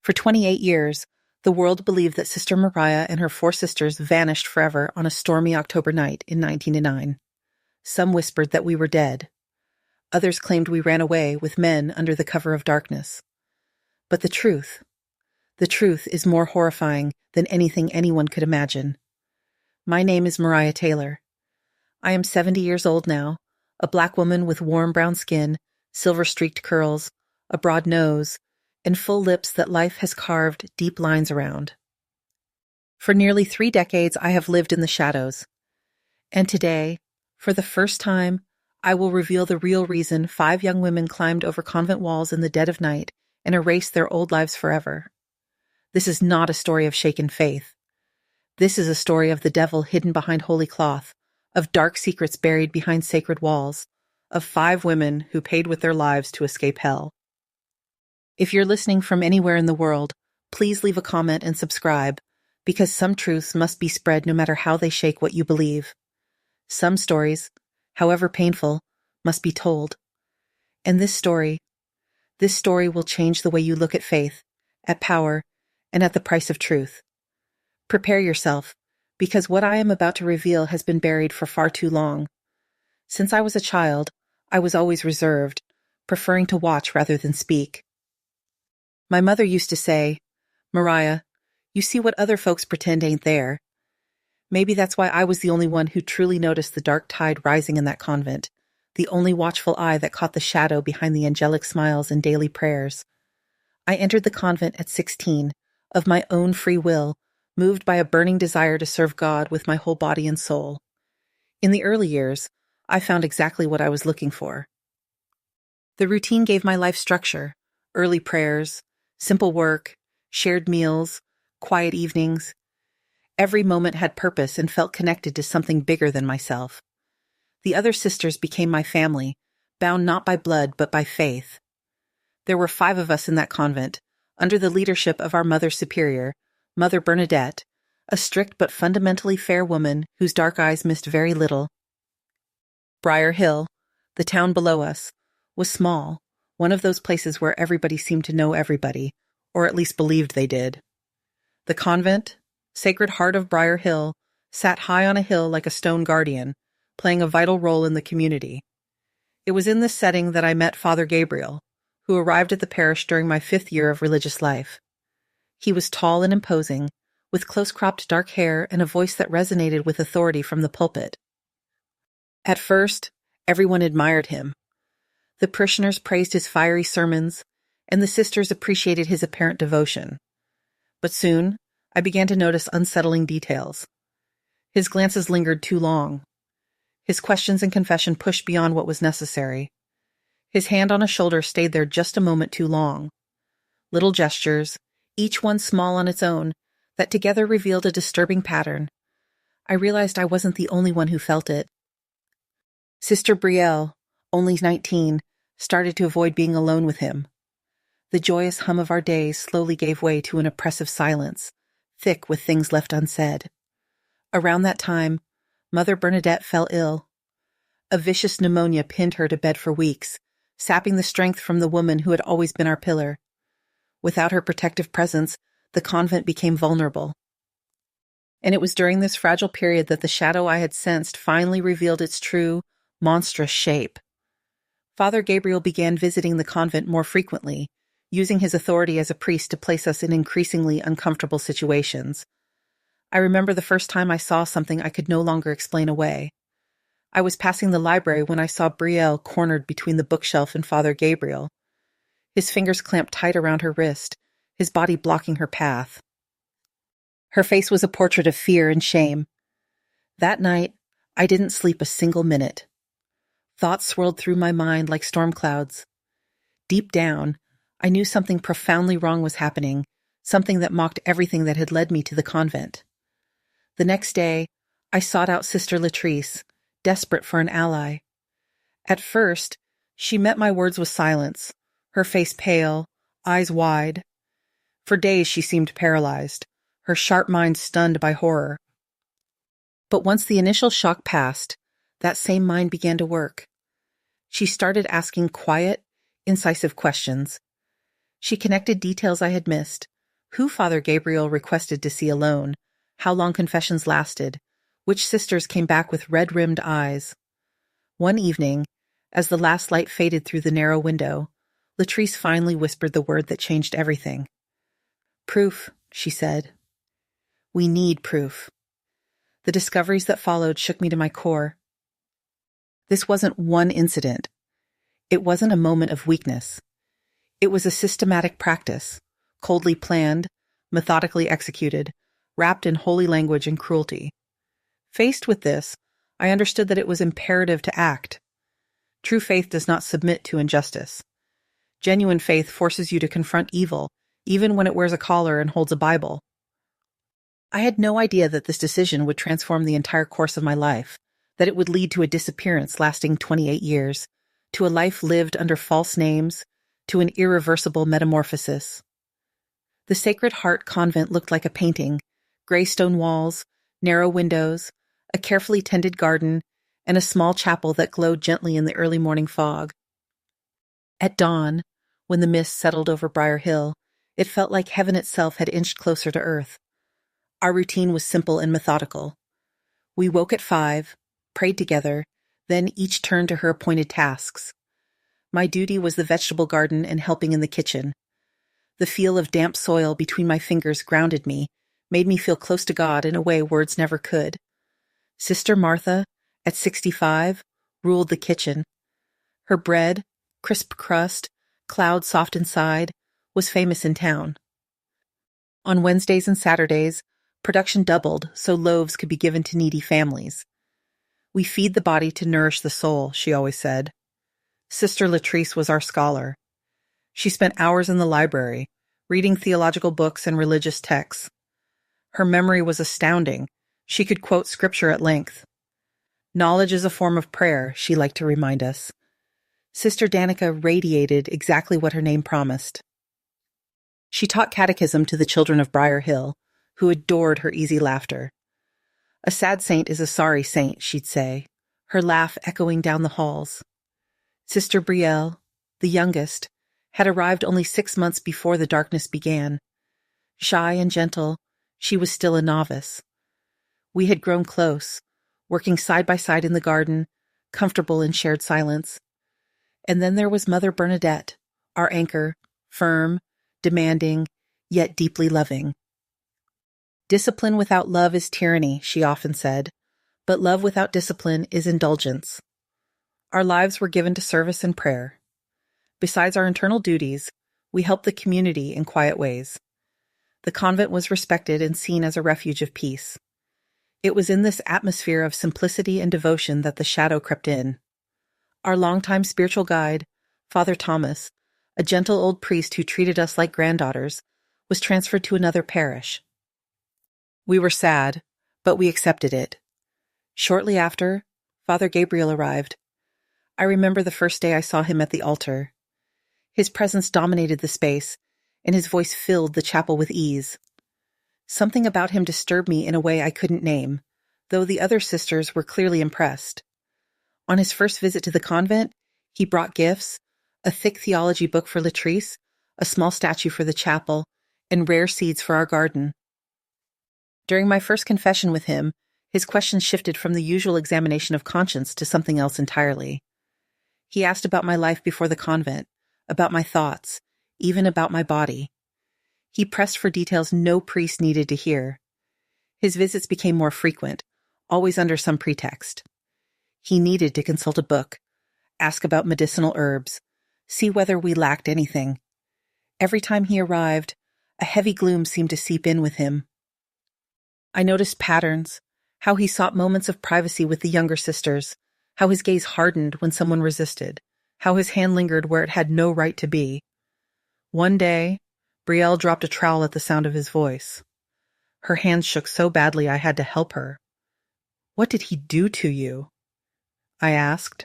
For 28 years, the world believed that Sister Mariah and her 4 sisters vanished forever on a stormy October night in 1909. Some whispered that we were dead. Others claimed we ran away with men under the cover of darkness. But the truth is more horrifying than anything anyone could imagine. My name is Mariah Taylor. I am 70 years old now, a black woman with warm brown skin, silver-streaked curls, a broad nose, and full lips that life has carved deep lines around. For nearly 3 decades, I have lived in the shadows. And today, for the first time, I will reveal the real reason 5 young women climbed over convent walls in the dead of night and erased their old lives forever. This is not a story of shaken faith. This is a story of the devil hidden behind holy cloth, of dark secrets buried behind sacred walls, of 5 women who paid with their lives to escape hell. If you're listening from anywhere in the world, please leave a comment and subscribe, because some truths must be spread no matter how they shake what you believe. Some stories, however painful, must be told. And this story will change the way you look at faith, at power, and at the price of truth. Prepare yourself, because what I am about to reveal has been buried for far too long. Since I was a child, I was always reserved, preferring to watch rather than speak. My mother used to say, "Mariah, you see what other folks pretend ain't there." Maybe that's why I was the only one who truly noticed the dark tide rising in that convent, the only watchful eye that caught the shadow behind the angelic smiles and daily prayers. I entered the convent at 16, of my own free will, moved by a burning desire to serve God with my whole body and soul. In the early years, I found exactly what I was looking for. The routine gave my life structure: early prayers, simple work, shared meals, quiet evenings. Every moment had purpose and felt connected to something bigger than myself. The other sisters became my family, bound not by blood but by faith. There were 5 of us in that convent, under the leadership of our Mother Superior, Mother Bernadette, a strict but fundamentally fair woman whose dark eyes missed very little. Briar Hill, the town below us, was small, one of those places where everybody seemed to know everybody, or at least believed they did. The convent, Sacred Heart of Briar Hill, sat high on a hill like a stone guardian, playing a vital role in the community. It was in this setting that I met Father Gabriel, who arrived at the parish during my 5th year of religious life. He was tall and imposing, with close-cropped dark hair and a voice that resonated with authority from the pulpit. At first, everyone admired him. The parishioners praised his fiery sermons, and the sisters appreciated his apparent devotion. But soon, I began to notice unsettling details. His glances lingered too long. His questions and confession pushed beyond what was necessary. His hand on a shoulder stayed there just a moment too long. Little gestures, each one small on its own, that together revealed a disturbing pattern. I realized I wasn't the only one who felt it. Sister Brielle, only 19, started to avoid being alone with him. The joyous hum of our days slowly gave way to an oppressive silence, thick with things left unsaid. Around that time, Mother Bernadette fell ill. A vicious pneumonia pinned her to bed for weeks, sapping the strength from the woman who had always been our pillar. Without her protective presence, the convent became vulnerable. And it was during this fragile period that the shadow I had sensed finally revealed its true, monstrous shape. Father Gabriel began visiting the convent more frequently, using his authority as a priest to place us in increasingly uncomfortable situations. I remember the first time I saw something I could no longer explain away. I was passing the library when I saw Brielle cornered between the bookshelf and Father Gabriel. His fingers clamped tight around her wrist, his body blocking her path. Her face was a portrait of fear and shame. That night, I didn't sleep a single minute. Thoughts swirled through my mind like storm clouds. Deep down, I knew something profoundly wrong was happening, something that mocked everything that had led me to the convent. The next day, I sought out Sister Latrice, desperate for an ally. At first, she met my words with silence, her face pale, eyes wide. For days she seemed paralyzed, her sharp mind stunned by horror. But once the initial shock passed, that same mind began to work. She started asking quiet, incisive questions. She connected details I had missed, who Father Gabriel requested to see alone, how long confessions lasted, which sisters came back with red-rimmed eyes. One evening, as the last light faded through the narrow window, Latrice finally whispered the word that changed everything. "Proof," she said. "We need proof." The discoveries that followed shook me to my core. This wasn't one incident. It wasn't a moment of weakness. It was a systematic practice, coldly planned, methodically executed, wrapped in holy language and cruelty. Faced with this, I understood that it was imperative to act. True faith does not submit to injustice. Genuine faith forces you to confront evil, even when it wears a collar and holds a Bible. I had no idea that this decision would transform the entire course of my life, that it would lead to a disappearance lasting 28 years, to a life lived under false names, to an irreversible metamorphosis. The Sacred Heart Convent looked like a painting: gray stone walls, narrow windows, a carefully tended garden, and a small chapel that glowed gently in the early morning fog. At dawn, when the mist settled over Briar Hill, it felt like heaven itself had inched closer to earth. Our routine was simple and methodical. We woke at 5, prayed together, then each turned to her appointed tasks. My duty was the vegetable garden and helping in the kitchen. The feel of damp soil between my fingers grounded me, made me feel close to God in a way words never could. Sister Martha, at 65, ruled the kitchen. Her bread, crisp crust, cloud soft inside, was famous in town. On Wednesdays and Saturdays, production doubled so loaves could be given to needy families. "We feed the body to nourish the soul," she always said. Sister Latrice was our scholar. She spent hours in the library, reading theological books and religious texts. Her memory was astounding. She could quote scripture at length. Knowledge is a form of prayer, she liked to remind us. Sister Danica radiated exactly what her name promised. She taught catechism to the children of Briar Hill, who adored her easy laughter. "A sad saint is a sorry saint," she'd say, her laugh echoing down the halls. Sister Brielle, the youngest, had arrived only 6 months before the darkness began. Shy and gentle, she was still a novice. We had grown close, working side by side in the garden, comfortable in shared silence. And then there was Mother Bernadette, our anchor, firm, demanding, yet deeply loving. "Discipline without love is tyranny," she often said, "but love without discipline is indulgence." Our lives were given to service and prayer. Besides our internal duties, we helped the community in quiet ways. The convent was respected and seen as a refuge of peace. It was in this atmosphere of simplicity and devotion that the shadow crept in. Our longtime spiritual guide, Father Thomas, a gentle old priest who treated us like granddaughters, was transferred to another parish. We were sad, but we accepted it. Shortly after, Father Gabriel arrived. I remember the first day I saw him at the altar. His presence dominated the space, and his voice filled the chapel with ease. Something about him disturbed me in a way I couldn't name, though the other sisters were clearly impressed. On his first visit to the convent, he brought gifts: a thick theology book for Latrice, a small statue for the chapel, and rare seeds for our garden. During my first confession with him, his questions shifted from the usual examination of conscience to something else entirely. He asked about my life before the convent, about my thoughts, even about my body. He pressed for details no priest needed to hear. His visits became more frequent, always under some pretext. He needed to consult a book, ask about medicinal herbs, see whether we lacked anything. Every time he arrived, a heavy gloom seemed to seep in with him. I noticed patterns, how he sought moments of privacy with the younger sisters, how his gaze hardened when someone resisted, how his hand lingered where it had no right to be. One day, Brielle dropped a trowel at the sound of his voice. Her hands shook so badly I had to help her. "What did he do to you?" I asked.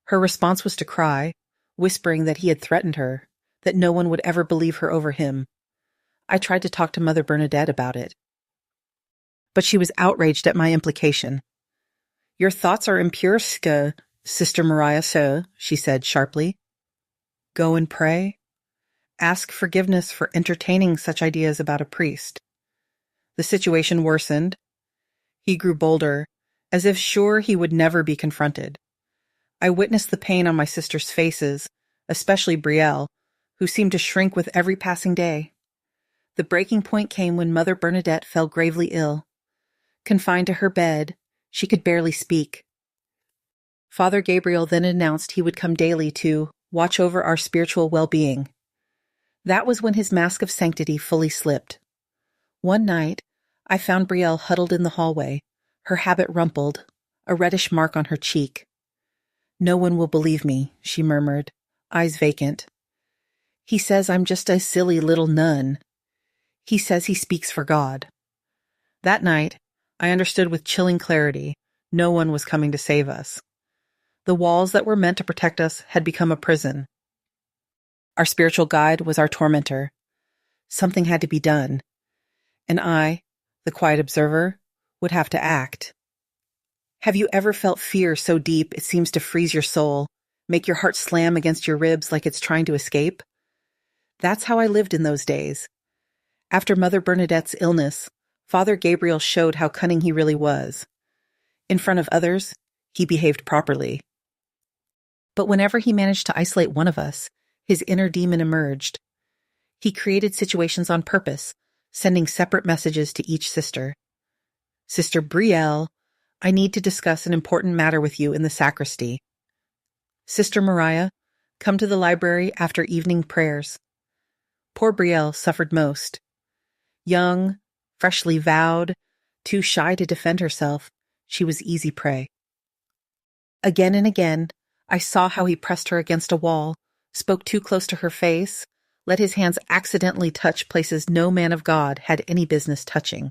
Her response was to cry, whispering that he had threatened her, that no one would ever believe her over him. I tried to talk to Mother Bernadette about it, but she was outraged at my implication. "Your thoughts are impure, Sister Mariah, sir," she said sharply. "Go and pray." ask forgiveness for entertaining such ideas about a priest. The situation worsened. He grew bolder, as if sure he would never be confronted. I witnessed the pain on my sisters' faces, especially Brielle, who seemed to shrink with every passing day. The breaking point came when Mother Bernadette fell gravely ill. Confined to her bed, she could barely speak. Father Gabriel then announced he would come daily to watch over our spiritual well-being. That was when his mask of sanctity fully slipped. One night, I found Brielle huddled in the hallway, her habit rumpled, a reddish mark on her cheek. "No one will believe me," she murmured, eyes vacant. "He says I'm just a silly little nun. He says he speaks for God." That night, I understood with chilling clarity, no one was coming to save us. The walls that were meant to protect us had become a prison. Our spiritual guide was our tormentor. Something had to be done, and I, the quiet observer, would have to act. Have you ever felt fear so deep it seems to freeze your soul, make your heart slam against your ribs like it's trying to escape? That's how I lived in those days. After Mother Bernadette's illness, Father Gabriel showed how cunning he really was. In front of others, he behaved properly. But whenever he managed to isolate one of us, his inner demon emerged. He created situations on purpose, sending separate messages to each sister. "Sister Brielle, I need to discuss an important matter with you in the sacristy. Sister Mariah, come to the library after evening prayers." Poor Brielle suffered most. Young, freshly vowed, too shy to defend herself, she was easy prey. Again and again, I saw how he pressed her against a wall, spoke too close to her face, let his hands accidentally touch places no man of God had any business touching.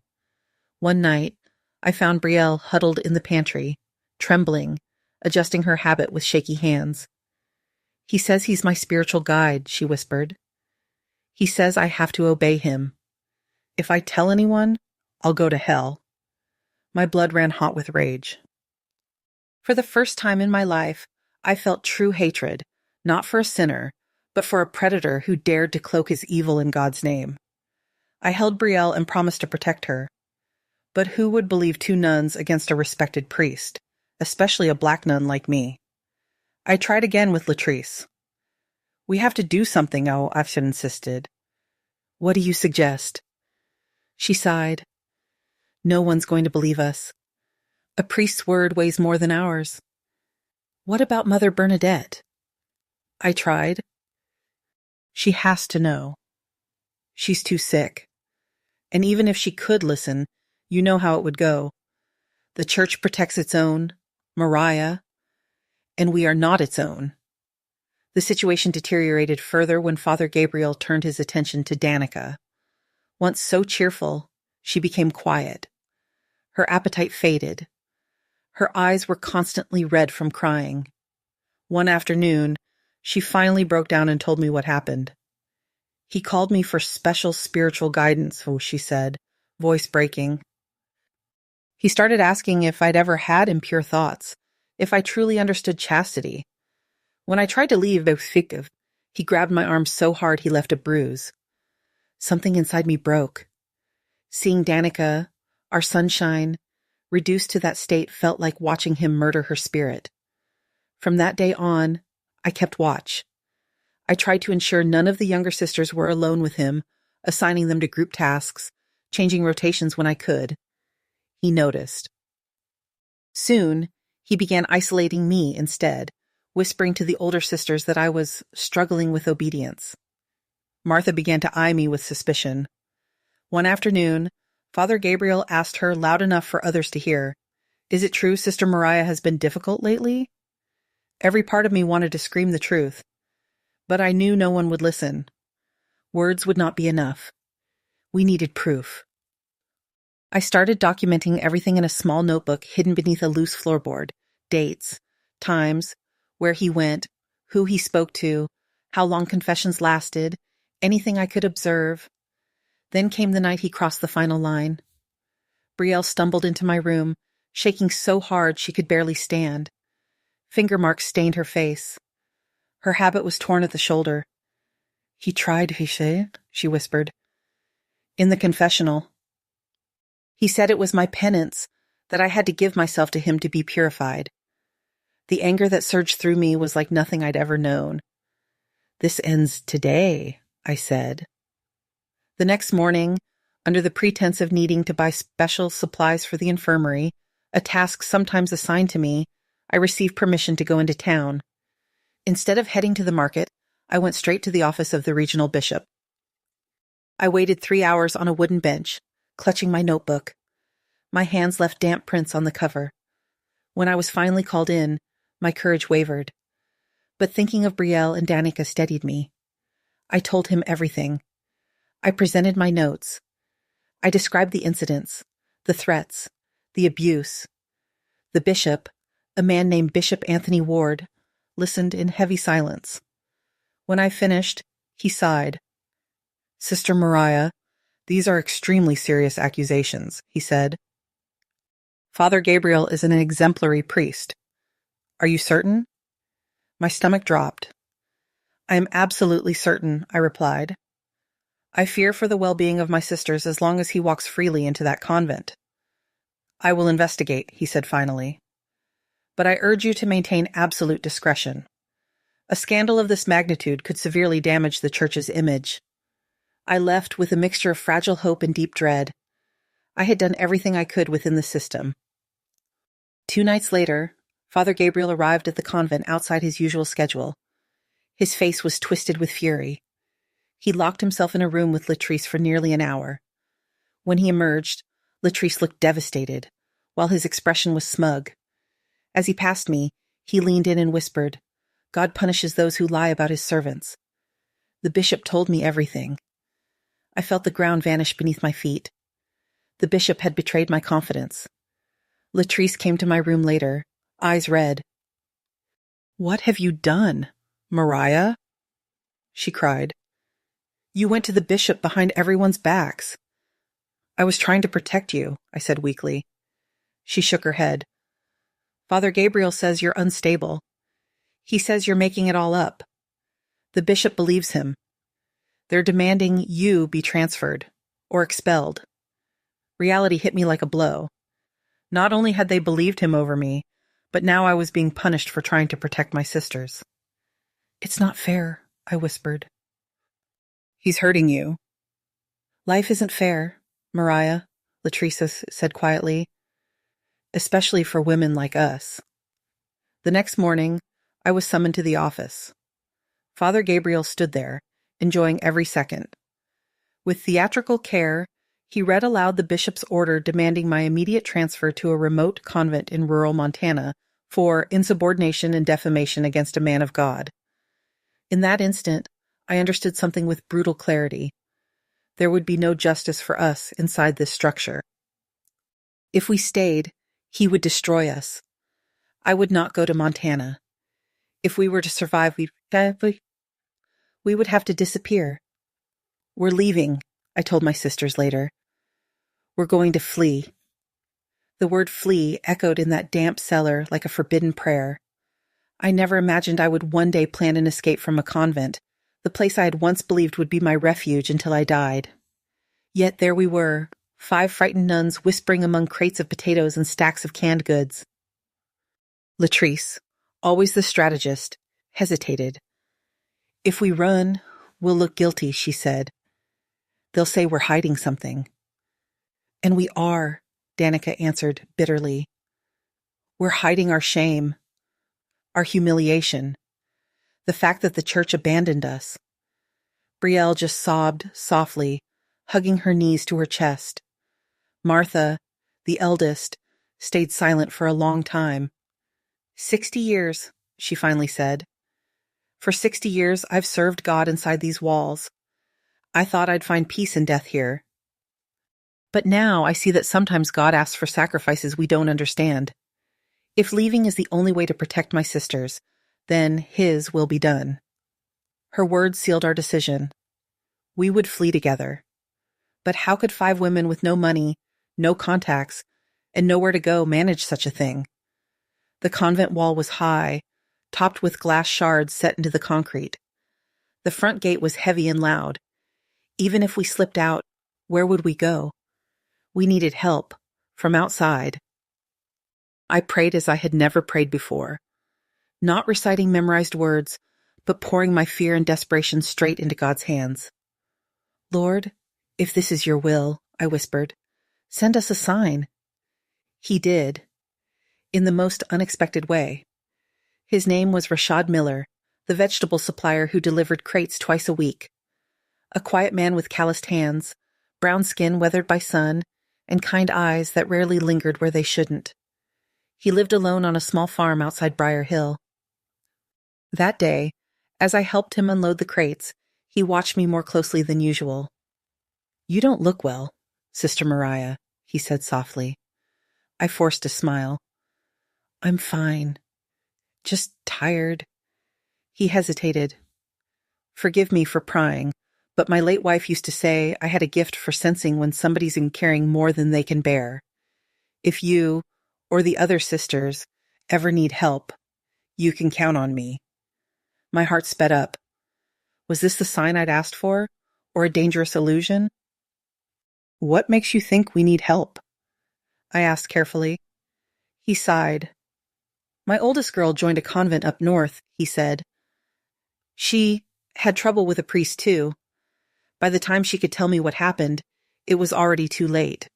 One night, I found Brielle huddled in the pantry, trembling, adjusting her habit with shaky hands. "He says he's my spiritual guide," she whispered. "He says I have to obey him. If I tell anyone, I'll go to hell." My blood ran hot with rage. For the first time in my life, I felt true hatred, not for a sinner, but for a predator who dared to cloak his evil in God's name. I held Brielle and promised to protect her. But who would believe two nuns against a respected priest, especially a black nun like me? I tried again with Latrice. "We have to do something," I've insisted. "What do you suggest?" She sighed. "No one's going to believe us. A priest's word weighs more than ours." "What about Mother Bernadette?" I tried. "She has to know. She's too sick. And even if she could listen, you know how it would go. The church protects its own, Mariah, and we are not its own." The situation deteriorated further when Father Gabriel turned his attention to Danica. Once so cheerful, she became quiet. Her appetite faded. Her eyes were constantly red from crying. One afternoon, she finally broke down and told me what happened. "He called me for special spiritual guidance," she said, voice breaking. "He started asking if I'd ever had impure thoughts, if I truly understood chastity. When I tried to leave, he grabbed my arm so hard he left a bruise. Something inside me broke. Seeing Danica, our sunshine, reduced to that state felt like watching him murder her spirit. From that day on, I kept watch. I tried to ensure none of the younger sisters were alone with him, assigning them to group tasks, changing rotations when I could. He noticed. Soon, he began isolating me instead, whispering to the older sisters that I was struggling with obedience. Martha began to eye me with suspicion. One afternoon, Father Gabriel asked her loud enough for others to hear, "Is it true Sister Mariah has been difficult lately?" Every part of me wanted to scream the truth, but I knew no one would listen. Words would not be enough. We needed proof. I started documenting everything in a small notebook hidden beneath a loose floorboard: dates, times, where he went, who he spoke to, how long confessions lasted, anything I could observe. Then came the night he crossed the final line. Brielle stumbled into my room, shaking so hard she could barely stand. Finger marks stained her face. Her habit was torn at the shoulder. He tried, Fiché, she whispered. In the confessional. He said it was my penance, that I had to give myself to him to be purified. The anger that surged through me was like nothing I'd ever known. This ends today, I said. The next morning, under the pretense of needing to buy special supplies for the infirmary, a task sometimes assigned to me, I received permission to go into town. Instead of heading to the market, I went straight to the office of the regional bishop. I waited 3 hours on a wooden bench, clutching my notebook. My hands left damp prints on the cover. When I was finally called in, my courage wavered. But thinking of Brielle and Danica steadied me. I told him everything. I presented my notes. I described the incidents, the threats, the abuse. The bishop, a man named Bishop Anthony Ward, listened in heavy silence. When I finished, he sighed. Sister Mariah, these are extremely serious accusations, he said. Father Gabriel is an exemplary priest. Are you certain? My stomach dropped. I am absolutely certain, I replied. I fear for the well-being of my sisters as long as he walks freely into that convent. I will investigate, he said finally. But I urge you to maintain absolute discretion. A scandal of this magnitude could severely damage the church's image. I left with a mixture of fragile hope and deep dread. I had done everything I could within the system. 2 nights later, Father Gabriel arrived at the convent outside his usual schedule. His face was twisted with fury. He locked himself in a room with Latrice for nearly an hour. When he emerged, Latrice looked devastated, while his expression was smug. As he passed me, he leaned in and whispered, God punishes those who lie about his servants. The bishop told me everything. I felt the ground vanish beneath my feet. The bishop had betrayed my confidence. Latrice came to my room later, eyes red. What have you done, Mariah? She cried. You went to the bishop behind everyone's backs. I was trying to protect you, I said weakly. She shook her head. Father Gabriel says you're unstable. He says you're making it all up. The bishop believes him. They're demanding you be transferred, or expelled. Reality hit me like a blow. Not only had they believed him over me, but now I was being punished for trying to protect my sisters. It's not fair, I whispered. He's hurting you. Life isn't fair, Mariah, Latrice said quietly, especially for women like us. The next morning, I was summoned to the office. Father Gabriel stood there, enjoying every second. With theatrical care, he read aloud the bishop's order demanding my immediate transfer to a remote convent in rural Montana for insubordination and defamation against a man of God. In that instant, I understood something with brutal clarity. There would be no justice for us inside this structure. If we stayed, he would destroy us. I would not go to Montana. If we were to survive, we would have to disappear. We're leaving, I told my sisters later. We're going to flee. The word flee echoed in that damp cellar like a forbidden prayer. I never imagined I would one day plan an escape from a convent, the place I had once believed would be my refuge until I died. Yet there we were, 5 frightened nuns whispering among crates of potatoes and stacks of canned goods. Latrice, always the strategist, hesitated. If we run, we'll look guilty, she said. They'll say we're hiding something. And we are, Danica answered bitterly. We're hiding our shame, our humiliation, the fact that the church abandoned us. Brielle just sobbed softly, hugging her knees to her chest. Martha, the eldest, stayed silent for a long time. 60 years, she finally said. For 60 years, I've served God inside these walls. I thought I'd find peace in death here. But now I see that sometimes God asks for sacrifices we don't understand. If leaving is the only way to protect my sisters, then His will be done. Her words sealed our decision. We would flee together. But how could 5 women with no money, no contacts, and nowhere to go manage such a thing? The convent wall was high, topped with glass shards set into the concrete. The front gate was heavy and loud. Even if we slipped out, where would we go? We needed help, from outside. I prayed as I had never prayed before, not reciting memorized words, but pouring my fear and desperation straight into God's hands. Lord, if this is your will, I whispered, send us a sign. He did, in the most unexpected way. His name was Rashad Miller, the vegetable supplier who delivered crates twice a week. A quiet man with calloused hands, brown skin weathered by sun, and kind eyes that rarely lingered where they shouldn't. He lived alone on a small farm outside Briar Hill. That day, as I helped him unload the crates, he watched me more closely than usual. You don't look well, Sister Mariah, he said softly. I forced a smile. I'm fine. Just tired. He hesitated. Forgive me for prying, but my late wife used to say I had a gift for sensing when somebody's carrying more than they can bear. If you, or the other sisters, ever need help, you can count on me. My heart sped up. Was this the sign I'd asked for, or a dangerous illusion? What makes you think we need help? I asked carefully. He sighed. My oldest girl joined a convent up north, he said. She had trouble with a priest, too. By the time she could tell me what happened, it was already too late.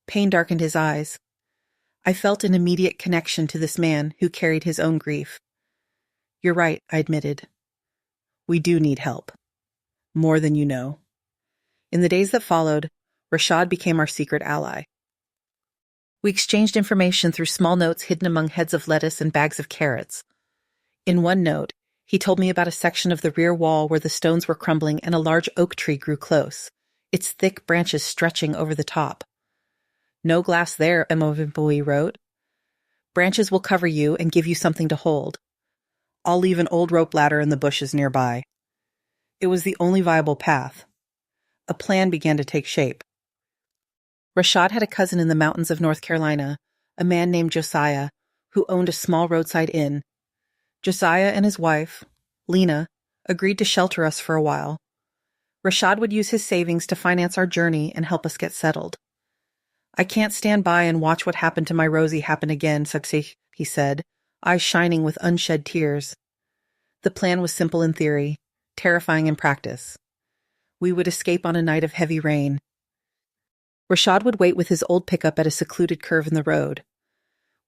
Pain darkened his eyes. I felt an immediate connection to this man who carried his own grief. You're right, I admitted. We do need help. More than you know. In the days that followed, Rashad became our secret ally. We exchanged information through small notes hidden among heads of lettuce and bags of carrots. In one note, he told me about a section of the rear wall where the stones were crumbling and a large oak tree grew close, its thick branches stretching over the top. No glass there, Emovimpoi wrote. Branches will cover you and give you something to hold. I'll leave an old rope ladder in the bushes nearby. It was the only viable path. A plan began to take shape. Rashad had a cousin in the mountains of North Carolina, a man named Josiah, who owned a small roadside inn. Josiah and his wife, Lena, agreed to shelter us for a while. Rashad would use his savings to finance our journey and help us get settled. I can't stand by and watch what happened to my Rosie happen again, Saksih, he said, eyes shining with unshed tears. The plan was simple in theory, terrifying in practice. We would escape on a night of heavy rain. Rashad would wait with his old pickup at a secluded curve in the road.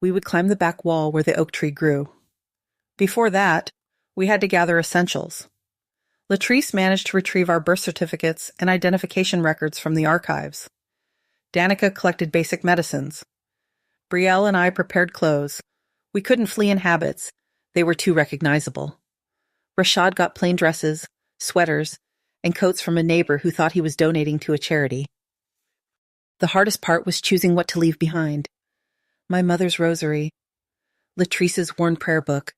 We would climb the back wall where the oak tree grew. Before that, we had to gather essentials. Latrice managed to retrieve our birth certificates and identification records from the archives. Danica collected basic medicines. Brielle and I prepared clothes. We couldn't flee in habits. They were too recognizable. Rashad got plain dresses, sweaters, and coats from a neighbor who thought he was donating to a charity. The hardest part was choosing what to leave behind. My mother's rosary, Latrice's worn prayer book,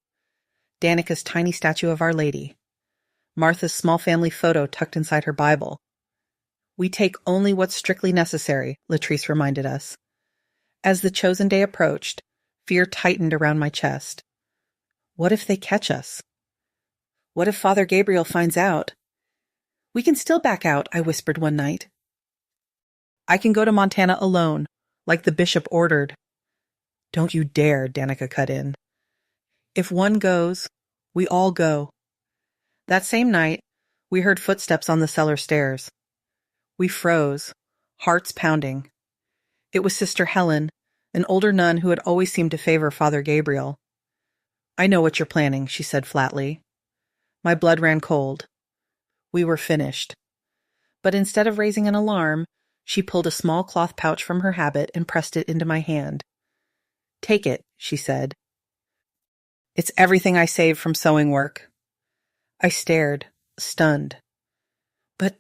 Danica's tiny statue of Our Lady, Martha's small family photo tucked inside her Bible. We take only what's strictly necessary, Latrice reminded us. As the chosen day approached, fear tightened around my chest. What if they catch us? What if Father Gabriel finds out? We can still back out, I whispered one night. I can go to Montana alone, like the bishop ordered. Don't you dare, Danica cut in. If one goes, we all go. That same night, we heard footsteps on the cellar stairs. We froze, hearts pounding. It was Sister Helen, an older nun who had always seemed to favor Father Gabriel. I know what you're planning, she said flatly. My blood ran cold. We were finished. But instead of raising an alarm, she pulled a small cloth pouch from her habit and pressed it into my hand. Take it, she said. It's everything I saved from sewing work. I stared, stunned. But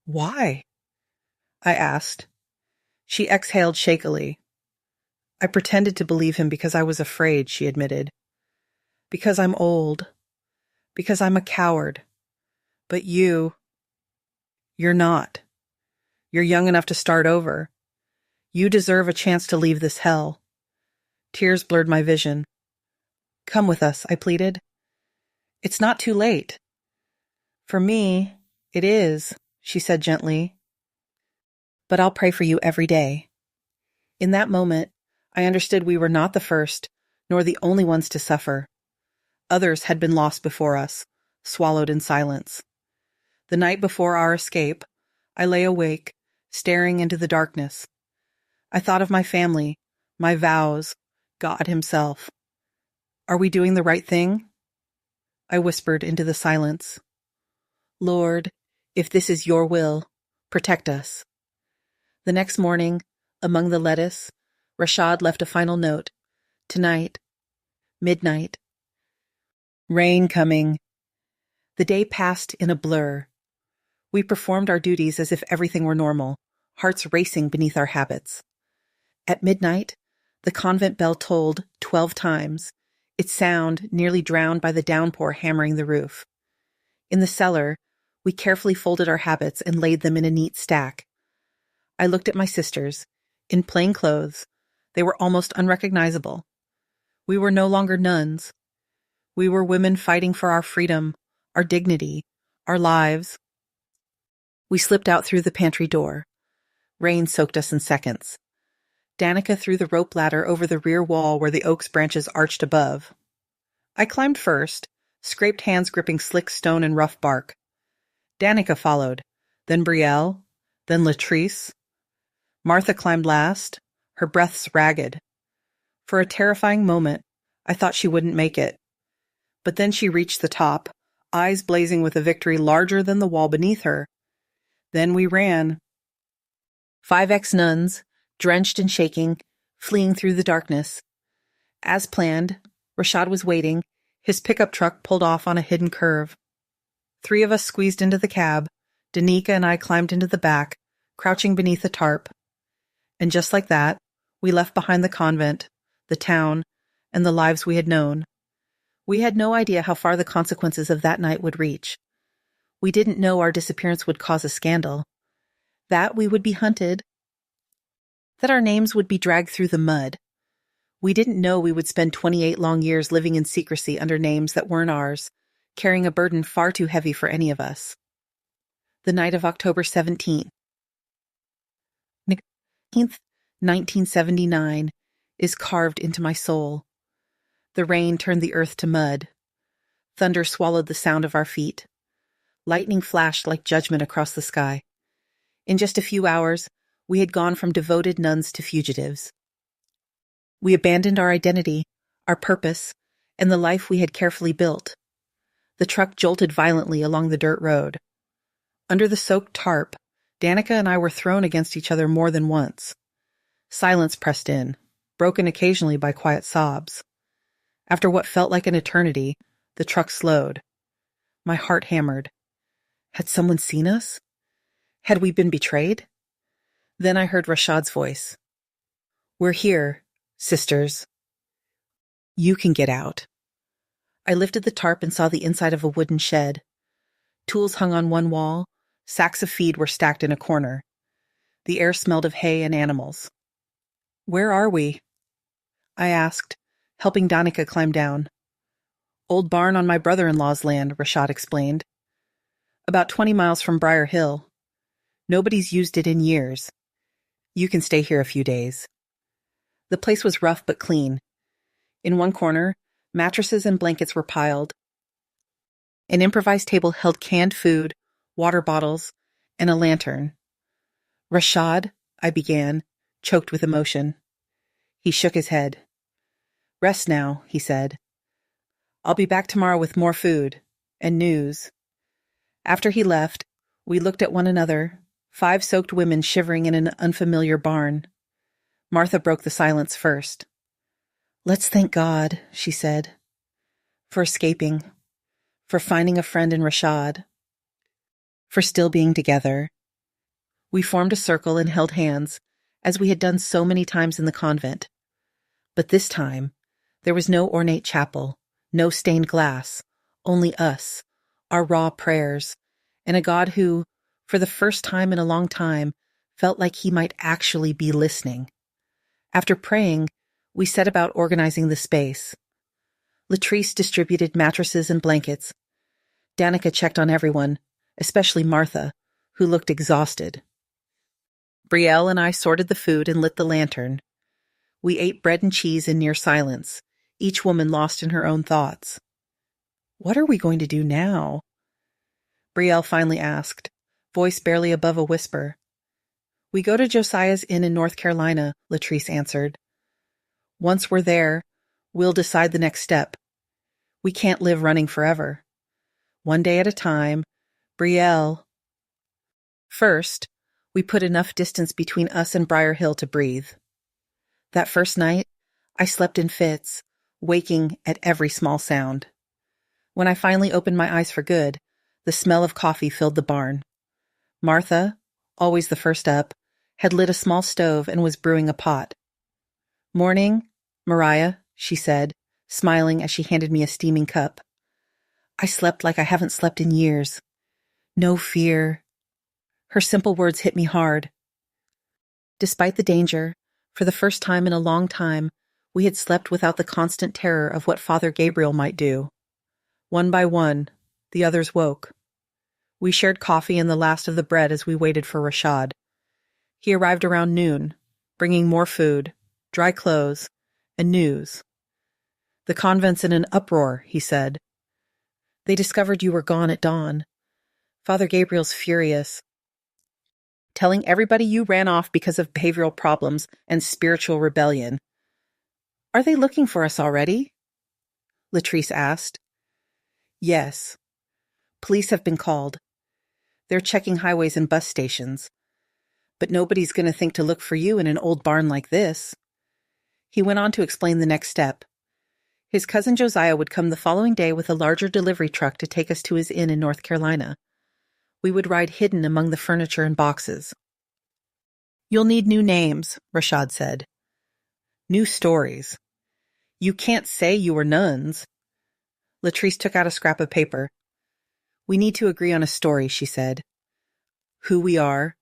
why? I asked. She exhaled shakily. I pretended to believe him because I was afraid, she admitted. Because I'm old. Because I'm a coward. But you're not. You're young enough to start over. You deserve a chance to leave this hell. Tears blurred my vision. Come with us, I pleaded. It's not too late. For me, it is, she said gently. But I'll pray for you every day. In that moment, I understood we were not the first, nor the only ones to suffer. Others had been lost before us, swallowed in silence. The night before our escape, I lay awake, staring into the darkness. I thought of my family, my vows, God Himself. Are we doing the right thing? I whispered into the silence. Lord, if this is your will, protect us. The next morning, among the lettuce, Rashad left a final note. Tonight, midnight. Rain coming. The day passed in a blur. We performed our duties as if everything were normal, hearts racing beneath our habits. At midnight, the convent bell tolled 12 times, its sound nearly drowned by the downpour hammering the roof. In the cellar, we carefully folded our habits and laid them in a neat stack. I looked at my sisters. In plain clothes, they were almost unrecognizable. We were no longer nuns. We were women fighting for our freedom, our dignity, our lives. We slipped out through the pantry door. Rain soaked us in seconds. Danica threw the rope ladder over the rear wall where the oak's branches arched above. I climbed first, scraped hands gripping slick stone and rough bark. Danica followed, then Brielle, then Latrice. Martha climbed last, her breaths ragged. For a terrifying moment, I thought she wouldn't make it. But then she reached the top, eyes blazing with a victory larger than the wall beneath her. Then we ran. 5 ex-nuns, drenched and shaking, fleeing through the darkness. As planned, Rashad was waiting, his pickup truck pulled off on a hidden curve. 3 of us squeezed into the cab. Danica and I climbed into the back, crouching beneath a tarp. And just like that, we left behind the convent, the town, and the lives we had known. We had no idea how far the consequences of that night would reach. We didn't know our disappearance would cause a scandal, that we would be hunted, that our names would be dragged through the mud. We didn't know we would spend 28 long years living in secrecy under names that weren't ours, carrying a burden far too heavy for any of us. The night of October 17th, 1979, is carved into my soul. The rain turned the earth to mud. Thunder swallowed the sound of our feet. Lightning flashed like judgment across the sky. In just a few hours, we had gone from devoted nuns to fugitives. We abandoned our identity, our purpose, and the life we had carefully built. The truck jolted violently along the dirt road. Under the soaked tarp, Danica and I were thrown against each other more than once. Silence pressed in, broken occasionally by quiet sobs. After what felt like an eternity, the truck slowed. My heart hammered. Had someone seen us? Had we been betrayed? Then I heard Rashad's voice. We're here, sisters. You can get out. I lifted the tarp and saw the inside of a wooden shed. Tools hung on one wall. Sacks of feed were stacked in a corner. The air smelled of hay and animals. Where are we? I asked, helping Danica climb down. Old barn on my brother-in-law's land, Rashad explained. About 20 miles from Briar Hill. Nobody's used it in years. You can stay here a few days. The place was rough but clean. In one corner, mattresses and blankets were piled. An improvised table held canned food, water bottles, and a lantern. Rashad, I began, choked with emotion. He shook his head. Rest now, he said. I'll be back tomorrow with more food and news. After he left, we looked at one another, 5 soaked women shivering in an unfamiliar barn. Martha broke the silence first. Let's thank God, she said, for escaping, for finding a friend in Rashad, for still being together. We formed a circle and held hands, as we had done so many times in the convent. But this time, there was no ornate chapel, no stained glass, only us, our raw prayers, and a God who, for the first time in a long time, felt like he might actually be listening. After praying, we set about organizing the space. Latrice distributed mattresses and blankets. Danica checked on everyone, especially Martha, who looked exhausted. Brielle and I sorted the food and lit the lantern. We ate bread and cheese in near silence, each woman lost in her own thoughts. "What are we going to do now?" Brielle finally asked, voice barely above a whisper. "We go to Josiah's Inn in North Carolina," Latrice answered. "Once we're there, we'll decide the next step. We can't live running forever. One day at a time, Brielle." First, we put enough distance between us and Briar Hill to breathe. That first night, I slept in fits, waking at every small sound. When I finally opened my eyes for good, the smell of coffee filled the barn. Martha, always the first up, had lit a small stove and was brewing a pot. "Morning, Mariah," she said, smiling as she handed me a steaming cup. I slept like I haven't slept in years. No fear. Her simple words hit me hard. Despite the danger, for the first time in a long time, we had slept without the constant terror of what Father Gabriel might do. One by one, the others woke. We shared coffee and the last of the bread as we waited for Rashad. He arrived around noon, bringing more food, dry clothes, and news. "The convent's in an uproar," he said. "They discovered you were gone at dawn. Father Gabriel's furious, telling everybody you ran off because of behavioral problems and spiritual rebellion." "Are they looking for us already?" Latrice asked. "Yes. Police have been called. They're checking highways and bus stations. But nobody's going to think to look for you in an old barn like this." He went on to explain the next step. His cousin Josiah would come the following day with a larger delivery truck to take us to his inn in North Carolina. We would ride hidden among the furniture and boxes. "You'll need new names," Rashad said. "New stories. You can't say you were nuns." Latrice took out a scrap of paper. "We need to agree on a story," she said. "Who we are,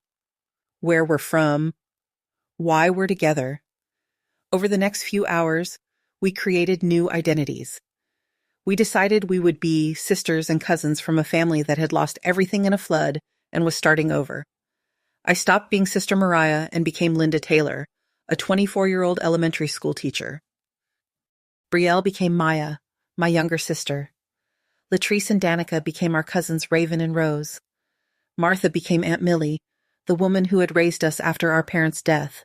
where we're from, why we're together." Over the next few hours, we created new identities. We decided we would be sisters and cousins from a family that had lost everything in a flood and was starting over. I stopped being Sister Mariah and became Linda Taylor, a 24-year-old elementary school teacher. Brielle became Maya, my younger sister. Latrice and Danica became our cousins Raven and Rose. Martha became Aunt Millie, the woman who had raised us after our parents' death.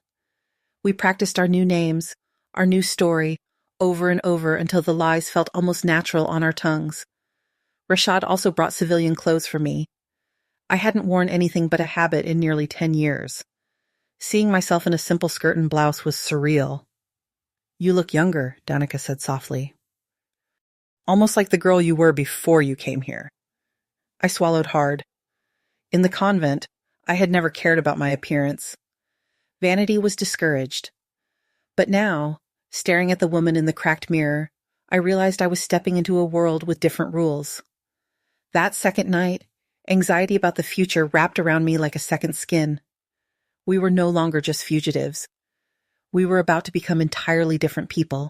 We practiced our new names, our new story, over and over until the lies felt almost natural on our tongues. Rashad also brought civilian clothes for me. I hadn't worn anything but a habit in nearly 10 years. Seeing myself in a simple skirt and blouse was surreal. "You look younger," Danica said softly. "Almost like the girl you were before you came here." I swallowed hard. In the convent, I had never cared about my appearance. Vanity was discouraged. But now, staring at the woman in the cracked mirror, I realized I was stepping into a world with different rules. That second night, anxiety about the future wrapped around me like a second skin. We were no longer just fugitives. We were about to become entirely different people.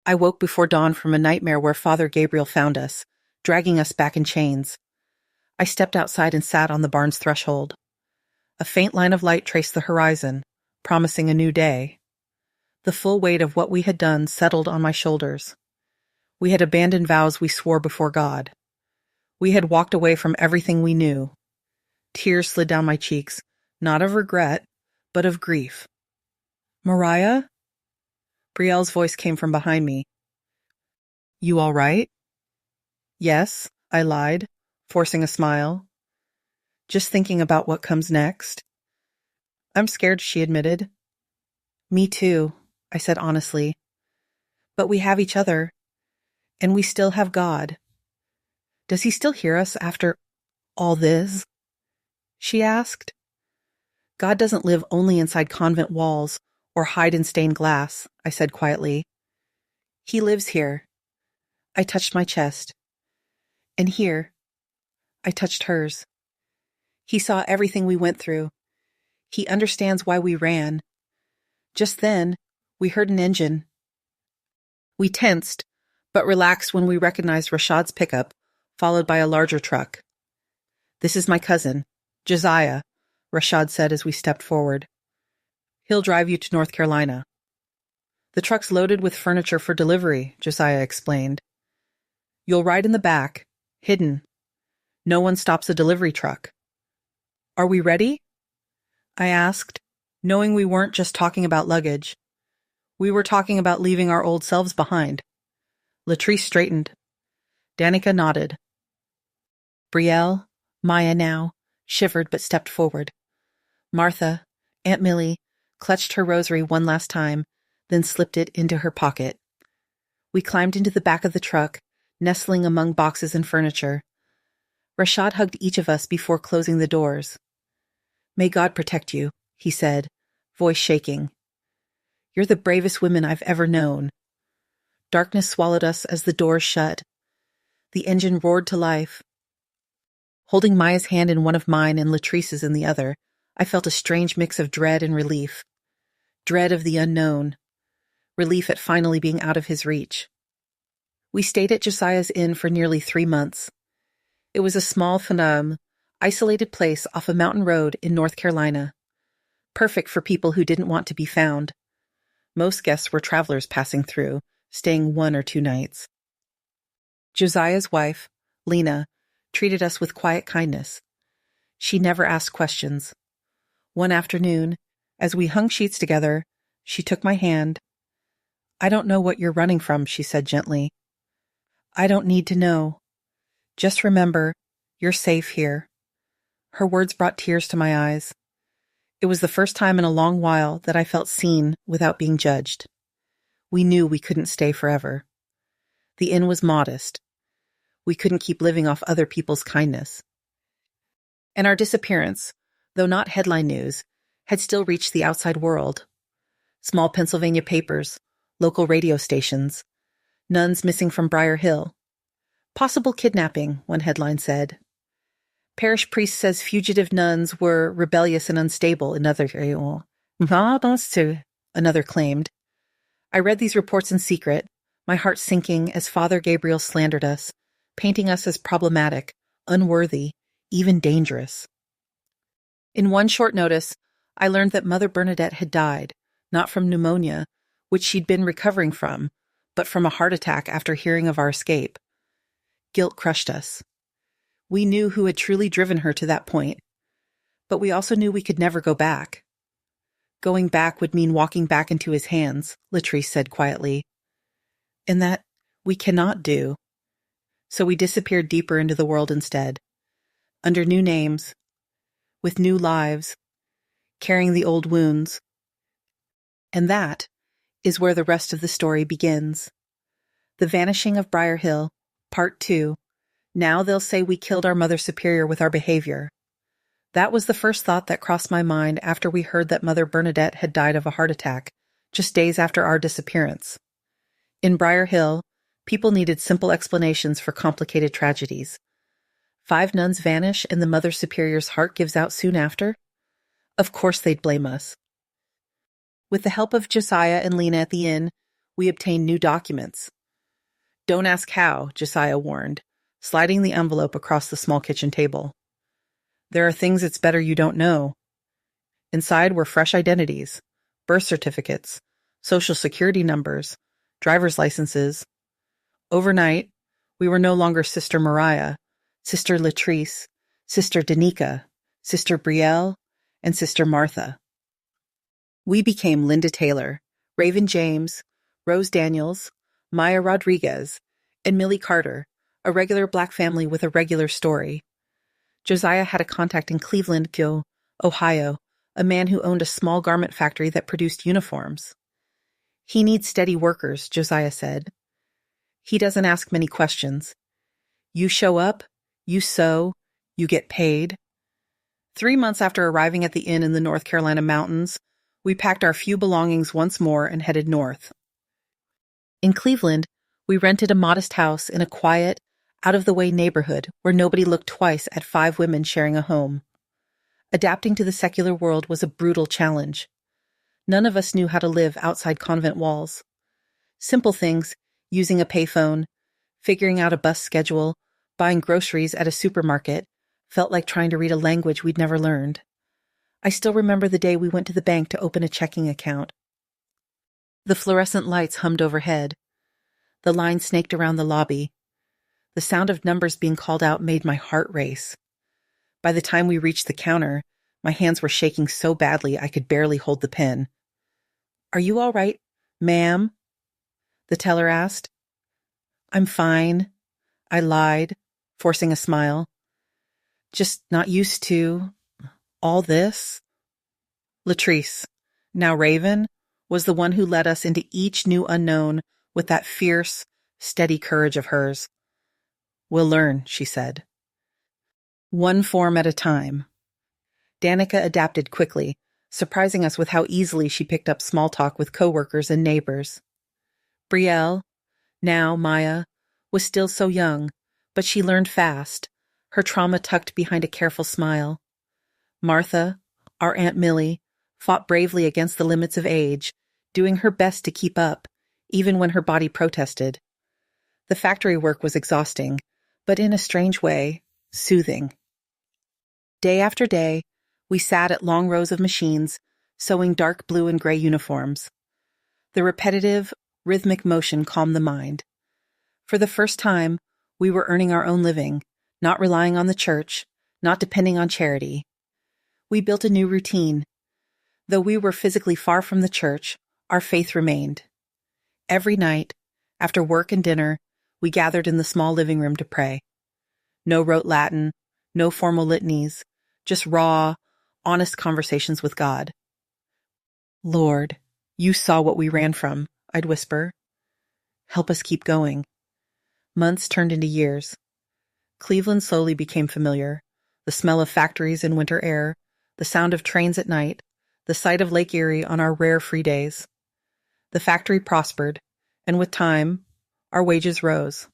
I woke before dawn from a nightmare where Father Gabriel found us, dragging us back in chains. I stepped outside and sat on the barn's threshold. A faint line of light traced the horizon, promising a new day. The full weight of what we had done settled on my shoulders. We had abandoned vows we swore before God. We had walked away from everything we knew. Tears slid down my cheeks, not of regret, but of grief. "Mariah?" Brielle's voice came from behind me. "You all right?" "Yes," I lied, forcing a smile. "Just thinking about what comes next." "I'm scared," she admitted. "Me too," I said honestly. "But we have each other, and we still have God." "Does he still hear us after all this?" she asked. "God doesn't live only inside convent walls or hide in stained glass," I said quietly. "He lives here." I touched my chest. "And here." I touched hers. "He saw everything we went through. He understands why we ran." Just then, we heard an engine. We tensed, but relaxed when we recognized Rashad's pickup, followed by a larger truck. "This is my cousin, Josiah," Rashad said as we stepped forward. "He'll drive you to North Carolina." "The truck's loaded with furniture for delivery," Josiah explained. "You'll ride in the back, hidden. No one stops a delivery truck." "Are we ready?" I asked, knowing we weren't just talking about luggage. We were talking about leaving our old selves behind. Latrice straightened. Danica nodded. Brielle, Maya now, shivered but stepped forward. Martha, Aunt Millie, clutched her rosary one last time, then slipped it into her pocket. We climbed into the back of the truck, nestling among boxes and furniture. Rashad hugged each of us before closing the doors. "May God protect you," he said, voice shaking. "You're the bravest women I've ever known." Darkness swallowed us as the doors shut. The engine roared to life. Holding Maya's hand in one of mine and Latrice's in the other, I felt a strange mix of dread and relief. Dread of the unknown. Relief at finally being out of his reach. We stayed at Josiah's Inn for nearly 3 months. It was a small, isolated place off a mountain road in North Carolina. Perfect for people who didn't want to be found. Most guests were travelers passing through, staying 1 or 2 nights. Josiah's wife, Lena, treated us with quiet kindness. She never asked questions. One afternoon, as we hung sheets together, she took my hand. "I don't know what you're running from," she said gently. "I don't need to know. Just remember, you're safe here." Her words brought tears to my eyes. It was the first time in a long while that I felt seen without being judged. We knew we couldn't stay forever. The inn was modest. We couldn't keep living off other people's kindness. And our disappearance, though not headline news, had still reached the outside world. Small Pennsylvania papers, local radio stations, nuns missing from Briar Hill. Possible kidnapping, one headline said. Parish priest says fugitive nuns were rebellious and unstable, another claimed. I read these reports in secret, my heart sinking as Father Gabriel slandered us, painting us as problematic, unworthy, even dangerous. In one short notice, I learned that Mother Bernadette had died, not from pneumonia, which she'd been recovering from, but from a heart attack after hearing of our escape. Guilt crushed us. We knew who had truly driven her to that point, but we also knew we could never go back. Going back would mean walking back into his hands, Latrice said quietly. And that we cannot do. So we disappeared deeper into the world instead, under new names, with new lives, carrying the old wounds. And that is where the rest of the story begins. The Vanishing of Briar Hill, Part 2. Now they'll say we killed our Mother Superior with our behavior. That was the first thought that crossed my mind after we heard that Mother Bernadette had died of a heart attack, just days after our disappearance. In Briar Hill, people needed simple explanations for complicated tragedies. 5 nuns vanish and the Mother Superior's heart gives out soon after? Of course they'd blame us. With the help of Josiah and Lena at the inn, we obtained new documents. Don't ask how, Josiah warned, sliding the envelope across the small kitchen table. There are things it's better you don't know. Inside were fresh identities, birth certificates, social security numbers, driver's licenses. Overnight, we were no longer Sister Mariah, Sister Latrice, Sister Danica, Sister Brielle, and Sister Martha. We became Linda Taylor, Raven James, Rose Daniels, Maya Rodriguez, and Millie Carter, a regular Black family with a regular story. Josiah had a contact in Cleveland, Ohio, a man who owned a small garment factory that produced uniforms. He needs steady workers, Josiah said. He doesn't ask many questions. You show up, you sew, you get paid. 3 months after arriving at the inn in the North Carolina mountains, we packed our few belongings once more and headed north. In Cleveland, we rented a modest house in a quiet, out-of-the-way neighborhood where nobody looked twice at 5 women sharing a home. Adapting to the secular world was a brutal challenge. None of us knew how to live outside convent walls. Simple things, using a payphone, figuring out a bus schedule, Buying groceries at a supermarket felt like trying to read a language we'd never learned. I still remember the day we went to the bank to open a checking account. The fluorescent lights hummed overhead. The line snaked around the lobby. The sound of numbers being called out made my heart race. By the time we reached the counter, my hands were shaking so badly I could barely hold the pen. "Are you all right, ma'am?" the teller asked. "I'm fine," I lied, forcing a smile. "Just not used to all this." Latrice, now Raven, was the one who led us into each new unknown with that fierce, steady courage of hers. "We'll learn," she said. One form at a time. Danica adapted quickly, surprising us with how easily she picked up small talk with coworkers and neighbors. Brielle, now Maya, was still so young, but she learned fast, her trauma tucked behind a careful smile. Martha, our Aunt Millie, fought bravely against the limits of age, doing her best to keep up, even when her body protested. The factory work was exhausting, but in a strange way, soothing. Day after day, we sat at long rows of machines, sewing dark blue and gray uniforms. The repetitive, rhythmic motion calmed the mind. For the first time, we were earning our own living, not relying on the church, not depending on charity. We built a new routine. Though we were physically far from the church, our faith remained. Every night, after work and dinner, we gathered in the small living room to pray. No rote Latin, no formal litanies, just raw, honest conversations with God. "Lord, you saw what we ran from," I'd whisper. "Help us keep going." Months turned into years. Cleveland slowly became familiar. The smell of factories in winter air, the sound of trains at night, the sight of Lake Erie on our rare free days. The factory prospered, and with time, our wages rose.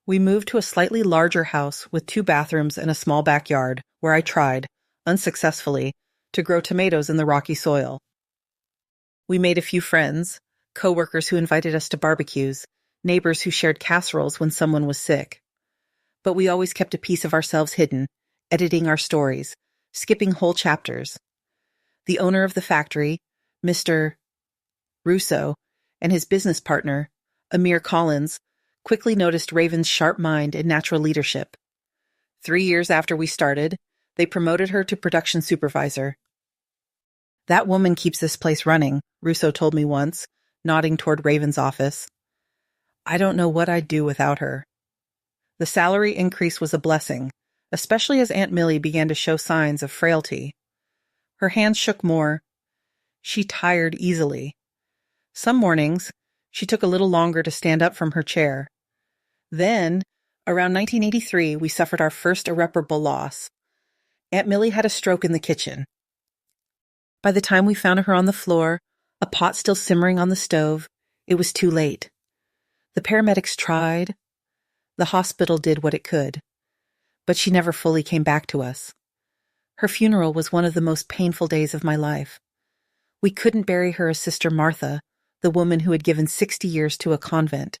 We moved to a slightly larger house with 2 bathrooms and a small backyard, where I tried, unsuccessfully, to grow tomatoes in the rocky soil. We made a few friends, coworkers who invited us to barbecues, neighbors who shared casseroles when someone was sick. But we always kept a piece of ourselves hidden, editing our stories, skipping whole chapters. The owner of the factory, Mr. Russo, and his business partner, Amir Collins, quickly noticed Raven's sharp mind and natural leadership. 3 years after we started, they promoted her to production supervisor. "That woman keeps this place running," Russo told me once, nodding toward Raven's office. "I don't know what I'd do without her." The salary increase was a blessing, especially as Aunt Millie began to show signs of frailty. Her hands shook more. She tired easily. Some mornings, she took a little longer to stand up from her chair. Then, around 1983, we suffered our first irreparable loss. Aunt Millie had a stroke in the kitchen. By the time we found her on the floor, a pot still simmering on the stove, it was too late. The paramedics tried. The hospital did what it could. But she never fully came back to us. Her funeral was one of the most painful days of my life. We couldn't bury her as Sister Martha, the woman who had given 60 years to a convent.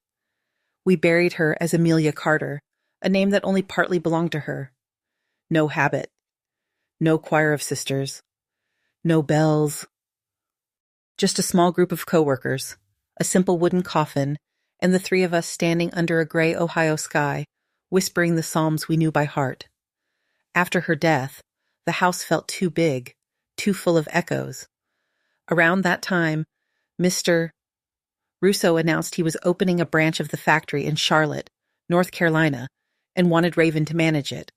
We buried her as Amelia Carter, a name that only partly belonged to her. No habit. No choir of sisters. No bells. Just a small group of coworkers, a simple wooden coffin, and the 3 of us standing under a gray Ohio sky, whispering the psalms we knew by heart. After her death, the house felt too big, too full of echoes. Around that time, Mr. Russo announced he was opening a branch of the factory in Charlotte, North Carolina, and wanted Raven to manage it.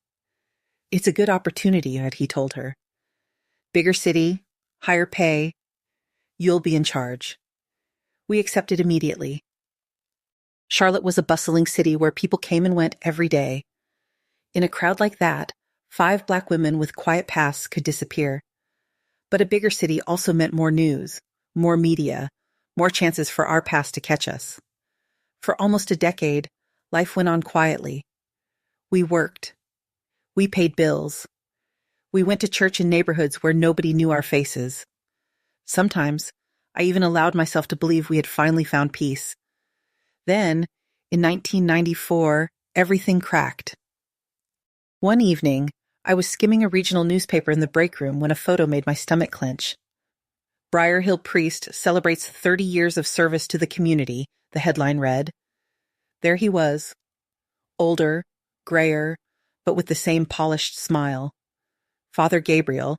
"It's a good opportunity," he told her. "Bigger city, higher pay. You'll be in charge." We accepted immediately. Charlotte was a bustling city where people came and went every day. In a crowd like that, 5 Black women with quiet pasts could disappear. But a bigger city also meant more news, more media, more chances for our past to catch us. For almost a decade, life went on quietly. We worked. We paid bills. We went to church in neighborhoods where nobody knew our faces. Sometimes, I even allowed myself to believe we had finally found peace. Then, in 1994, everything cracked. One evening, I was skimming a regional newspaper in the break room when a photo made my stomach clench. Briar Hill Priest celebrates 30 years of service to the community, the headline read. There he was, older, grayer, but with the same polished smile. Father Gabriel.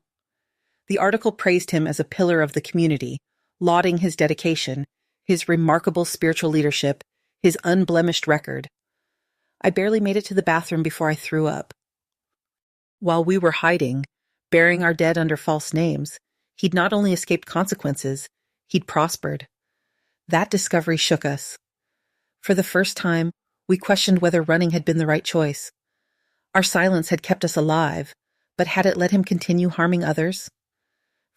The article praised him as a pillar of the community, lauding his dedication, his remarkable spiritual leadership, his unblemished record. I barely made it to the bathroom before I threw up. While we were hiding, burying our dead under false names, he'd not only escaped consequences, he'd prospered. That discovery shook us. For the first time, we questioned whether running had been the right choice. Our silence had kept us alive, but had it let him continue harming others?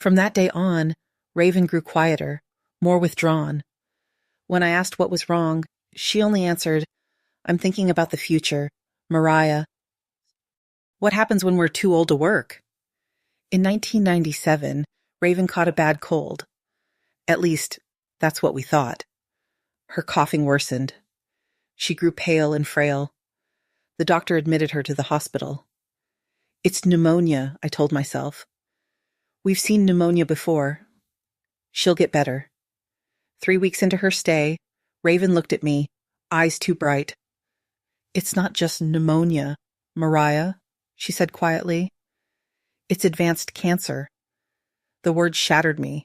From that day on, Raven grew quieter, more withdrawn. When I asked what was wrong, she only answered, I'm thinking about the future, Mariah. What happens when we're too old to work? In 1997, Raven caught a bad cold. At least, that's what we thought. Her coughing worsened. She grew pale and frail. The doctor admitted her to the hospital. It's pneumonia, I told myself. We've seen pneumonia before. She'll get better. 3 weeks into her stay, Raven looked at me, eyes too bright. It's not just pneumonia, Mariah, she said quietly. It's advanced cancer. The word shattered me.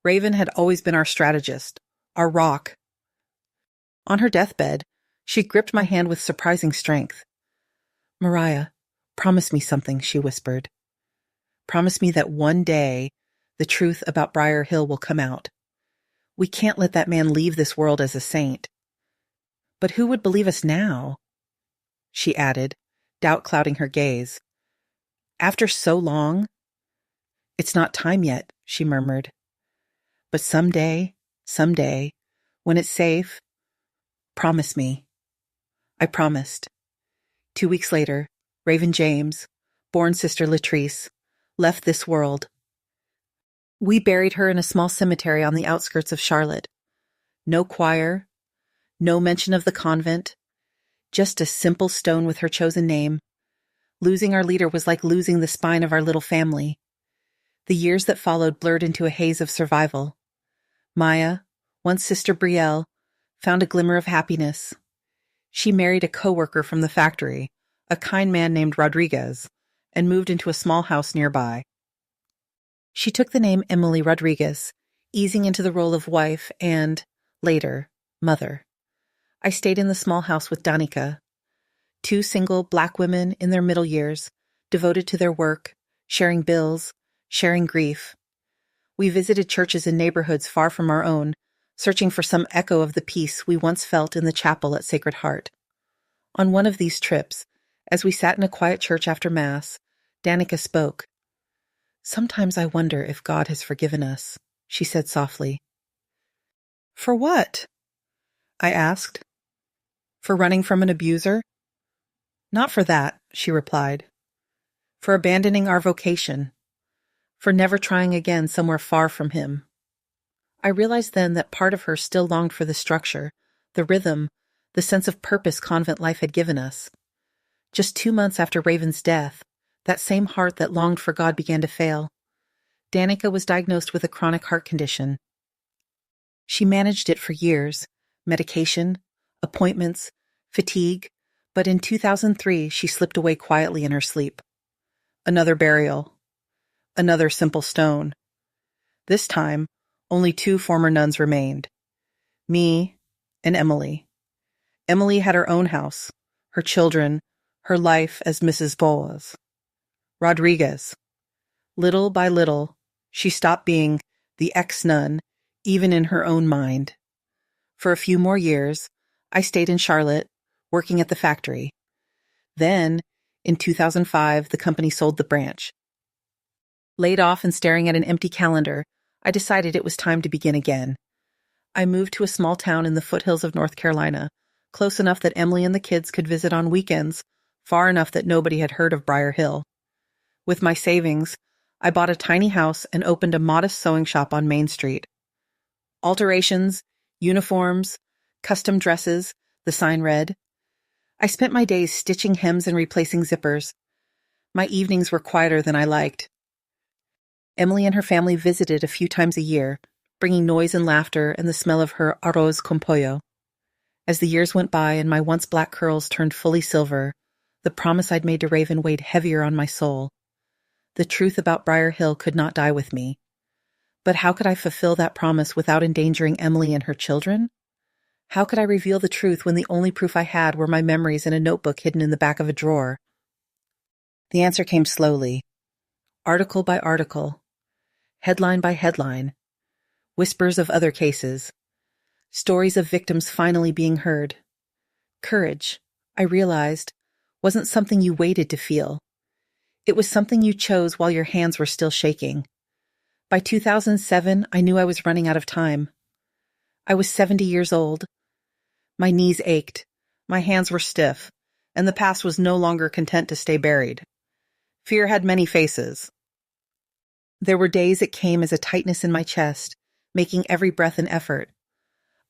Raven had always been our strategist, our rock. On her deathbed, she gripped my hand with surprising strength. Mariah, promise me something, she whispered. Promise me that one day the truth about Briar Hill will come out. We can't let that man leave this world as a saint. But who would believe us now? She added, doubt clouding her gaze. After so long? It's not time yet, she murmured. But someday, when it's safe, promise me. I promised. 2 weeks later, Raven James, born Sister Latrice, left this world. We buried her in a small cemetery on the outskirts of Charlotte. No choir, no mention of the convent, just a simple stone with her chosen name. Losing our leader was like losing the spine of our little family. The years that followed blurred into a haze of survival. Maya, once Sister Brielle, found a glimmer of happiness. She married a co-worker from the factory, a kind man named Rodriguez, and moved into a small house nearby. She took the name Emily Rodriguez, easing into the role of wife and, later, mother. I stayed in the small house with Danica. 2 single Black women in their middle years, devoted to their work, sharing bills, sharing grief. We visited churches in neighborhoods far from our own, searching for some echo of the peace we once felt in the chapel at Sacred Heart. On one of these trips, as we sat in a quiet church after Mass, Danica spoke. Sometimes I wonder if God has forgiven us, she said softly. For what? I asked. For running from an abuser? Not for that, she replied. For abandoning our vocation. For never trying again somewhere far from him. I realized then that part of her still longed for the structure, the rhythm, the sense of purpose convent life had given us. Just 2 months after Raven's death, that same heart that longed for God began to fail. Danica was diagnosed with a chronic heart condition. She managed it for years, medication, appointments, fatigue, but in 2003 she slipped away quietly in her sleep. Another burial. Another simple stone. This time, only 2 former nuns remained. Me and Emily. Emily had her own house, her children, her life as Mrs. Boas. Rodriguez. Little by little, she stopped being the ex-nun, even in her own mind. For a few more years, I stayed in Charlotte, working at the factory. Then, in 2005, the company sold the branch. Laid off and staring at an empty calendar, I decided it was time to begin again. I moved to a small town in the foothills of North Carolina, close enough that Emily and the kids could visit on weekends, far enough that nobody had heard of Briar Hill. With my savings, I bought a tiny house and opened a modest sewing shop on Main Street. Alterations, uniforms, custom dresses, the sign read. I spent my days stitching hems and replacing zippers. My evenings were quieter than I liked. Emily and her family visited a few times a year, bringing noise and laughter and the smell of her arroz con pollo. As the years went by and my once black curls turned fully silver, the promise I'd made to Raven weighed heavier on my soul. The truth about Briar Hill could not die with me. But how could I fulfill that promise without endangering Emily and her children? How could I reveal the truth when the only proof I had were my memories in a notebook hidden in the back of a drawer? The answer came slowly, article by article, headline by headline, whispers of other cases, stories of victims finally being heard. Courage, I realized, wasn't something you waited to feel. It was something you chose while your hands were still shaking. By 2007, I knew I was running out of time. I was 70 years old. My knees ached, my hands were stiff, and the past was no longer content to stay buried. Fear had many faces. There were days it came as a tightness in my chest, making every breath an effort.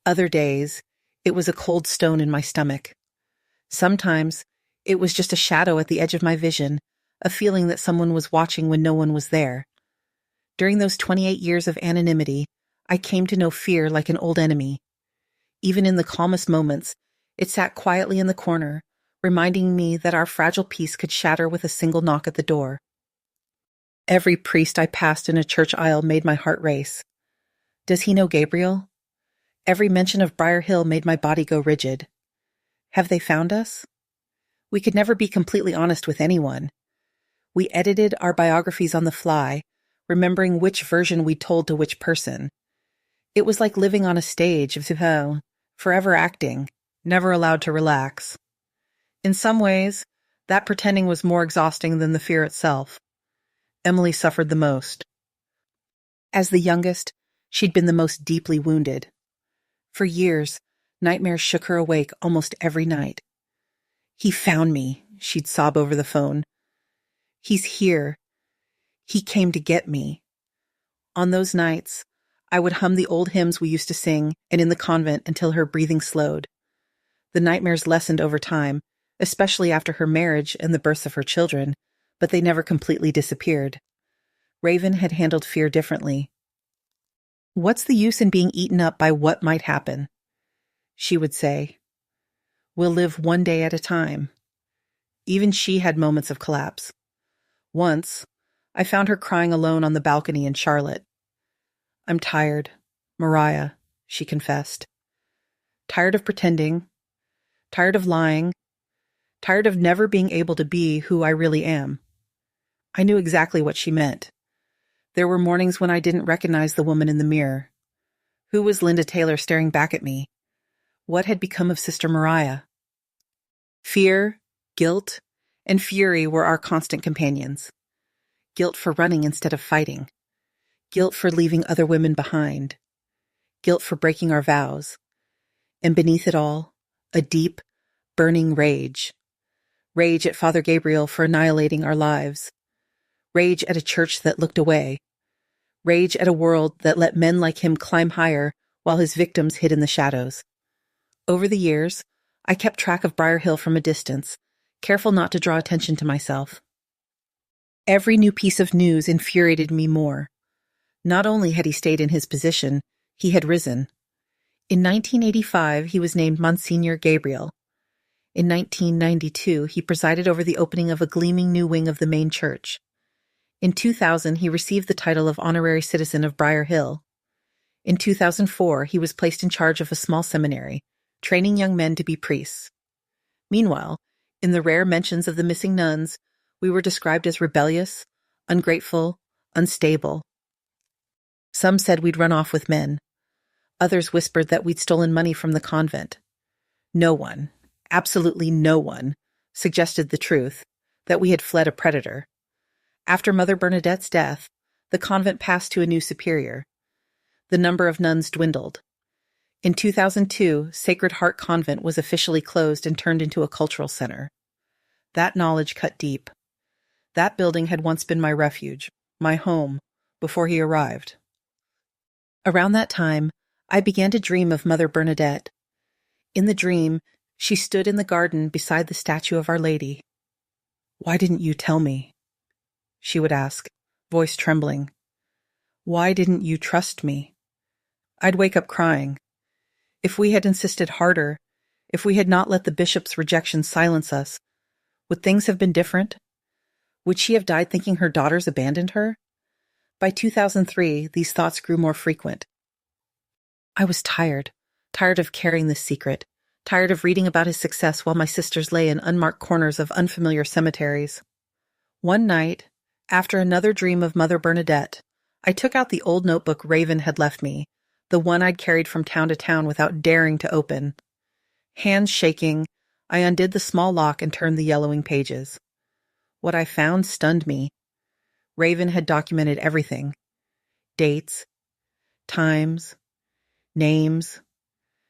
Other days, it was a cold stone in my stomach. Sometimes, it was just a shadow at the edge of my vision, a feeling that someone was watching when no one was there. During those 28 years of anonymity, I came to know fear like an old enemy. Even in the calmest moments, it sat quietly in the corner, reminding me that our fragile peace could shatter with a single knock at the door. Every priest I passed in a church aisle made my heart race. Does he know Gabriel? Every mention of Briar Hill made my body go rigid. Have they found us? We could never be completely honest with anyone. We edited our biographies on the fly, remembering which version we told to which person. It was like living on a stage of forever acting, never allowed to relax. In some ways, that pretending was more exhausting than the fear itself. Emily suffered the most. As the youngest, she'd been the most deeply wounded. For years, nightmares shook her awake almost every night. "He found me," she'd sob over the phone. "He's here. He came to get me." On those nights, I would hum the old hymns we used to sing and in the convent until her breathing slowed. The nightmares lessened over time, especially after her marriage and the births of her children, but they never completely disappeared. Raven had handled fear differently. "What's the use in being eaten up by what might happen?" she would say. "We'll live one day at a time." Even she had moments of collapse. Once, I found her crying alone on the balcony in Charlotte. "I'm tired, Mariah," she confessed. Tired of pretending, tired of lying, tired of never being able to be who I really am. I knew exactly what she meant. There were mornings when I didn't recognize the woman in the mirror. Who was Linda Taylor staring back at me? What had become of Sister Mariah? Fear, guilt, and fury were our constant companions. Guilt for running instead of fighting. Guilt for leaving other women behind. Guilt for breaking our vows. And beneath it all, a deep, burning rage. Rage at Father Gabriel for annihilating our lives. Rage at a church that looked away. Rage at a world that let men like him climb higher while his victims hid in the shadows. Over the years, I kept track of Briar Hill from a distance, careful not to draw attention to myself. Every new piece of news infuriated me more. Not only had he stayed in his position, he had risen. In 1985, he was named Monsignor Gabriel. In 1992, he presided over the opening of a gleaming new wing of the main church. In 2000, he received the title of Honorary Citizen of Briar Hill. In 2004, he was placed in charge of a small seminary, training young men to be priests. Meanwhile, in the rare mentions of the missing nuns, we were described as rebellious, ungrateful, unstable. Some said we'd run off with men. Others whispered that we'd stolen money from the convent. No one, absolutely no one, suggested the truth, that we had fled a predator. After Mother Bernadette's death, the convent passed to a new superior. The number of nuns dwindled. In 2002, Sacred Heart Convent was officially closed and turned into a cultural center. That knowledge cut deep. That building had once been my refuge, my home, before he arrived. Around that time, I began to dream of Mother Bernadette. In the dream, She stood in the garden beside the statue of Our Lady. "Why didn't you tell me?" she would ask, voice trembling. "Why didn't you trust me?" I'd wake up crying. If we had insisted harder, if we had not let the bishop's rejection silence us, would things have been different? Would she have died thinking her daughters abandoned her? By 2003, these thoughts grew more frequent. I was tired of carrying this secret, tired of reading about his success while my sisters lay in unmarked corners of unfamiliar cemeteries. One night, after another dream of Mother Bernadette, I took out the old notebook Raven had left me, the one I'd carried from town to town without daring to open. Hands shaking, I undid the small lock and turned the yellowing pages. What I found stunned me. Raven had documented everything. Dates, times, names,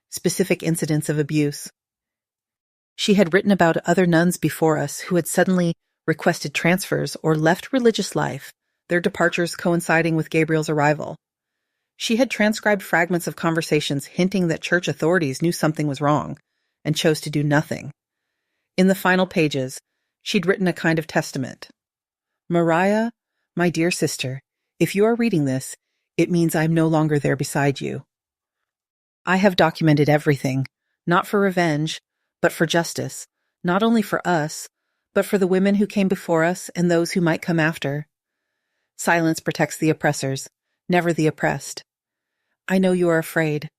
specific incidents of abuse. She had written about other nuns before us who had suddenly requested transfers or left religious life, their departures coinciding with Gabriel's arrival. She had transcribed fragments of conversations hinting that church authorities knew something was wrong and chose to do nothing. In the final pages, she'd written a kind of testament. "Mariah, my dear sister, if you are reading this, it means I'm no longer there beside you. I have documented everything, not for revenge, but for justice, not only for us, but for the women who came before us and those who might come after. Silence protects the oppressors, never the oppressed. I know you are afraid.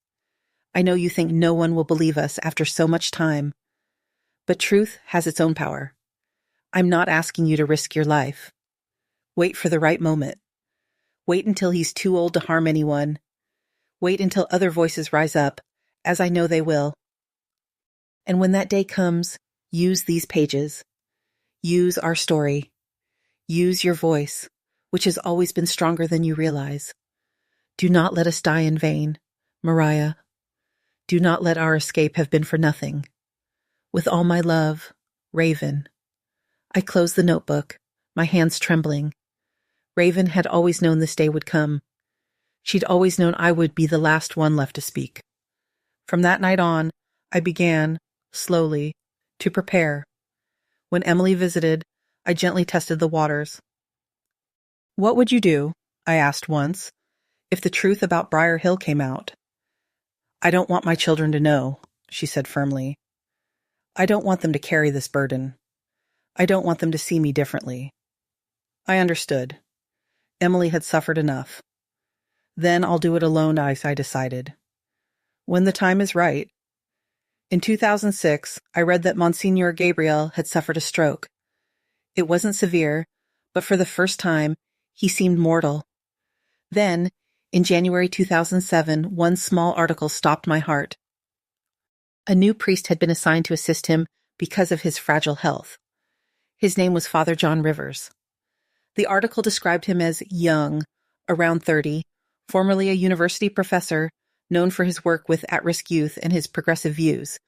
I know you think no one will believe us after so much time. But truth has its own power. I'm not asking you to risk your life. Wait for the right moment. Wait until he's too old to harm anyone. Wait until other voices rise up, as I know they will. And when that day comes, use these pages. Use our story. Use your voice, which has always been stronger than you realize. Do not let us die in vain, Mariah. Do not let our escape have been for nothing. With all my love, Raven." I closed the notebook, my hands trembling. Raven had always known this day would come. She'd always known I would be the last one left to speak. From that night on, I began, slowly, to prepare. When Emily visited, I gently tested the waters. "What would you do," I asked once, "if the truth about Briar Hill came out?" "I don't want my children to know," she said firmly. "I don't want them to carry this burden. I don't want them to see me differently." I understood. Emily had suffered enough. Then I'll do it alone, I decided. When the time is right. In 2006, I read that Monsignor Gabriel had suffered a stroke. It wasn't severe, but for the first time, he seemed mortal. Then, in January 2007, one small article stopped my heart. A new priest had been assigned to assist him because of his fragile health. His name was Father John Rivers. The article described him as young, around 30, formerly a university professor, known for his work with at-risk youth and his progressive views.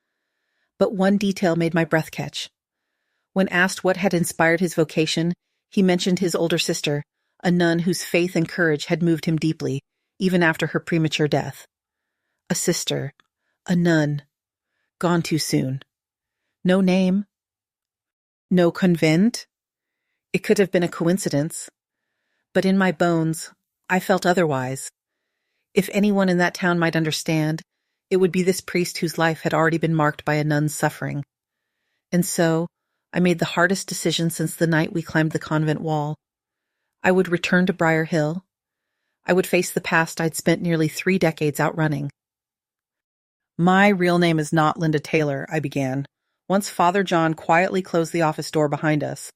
But one detail made my breath catch. When asked what had inspired his vocation, he mentioned his older sister, a nun whose faith and courage had moved him deeply, even after her premature death. A sister, a nun, gone too soon. No name, no convent. It could have been a coincidence. But in my bones, I felt otherwise. If anyone in that town might understand, it would be this priest whose life had already been marked by a nun's suffering. And so, I made the hardest decision since the night we climbed the convent wall. I would return to Briar Hill. I would face the past I'd spent nearly 3 decades outrunning. "My real name is not Linda Taylor," I began, once Father John quietly closed the office door behind us.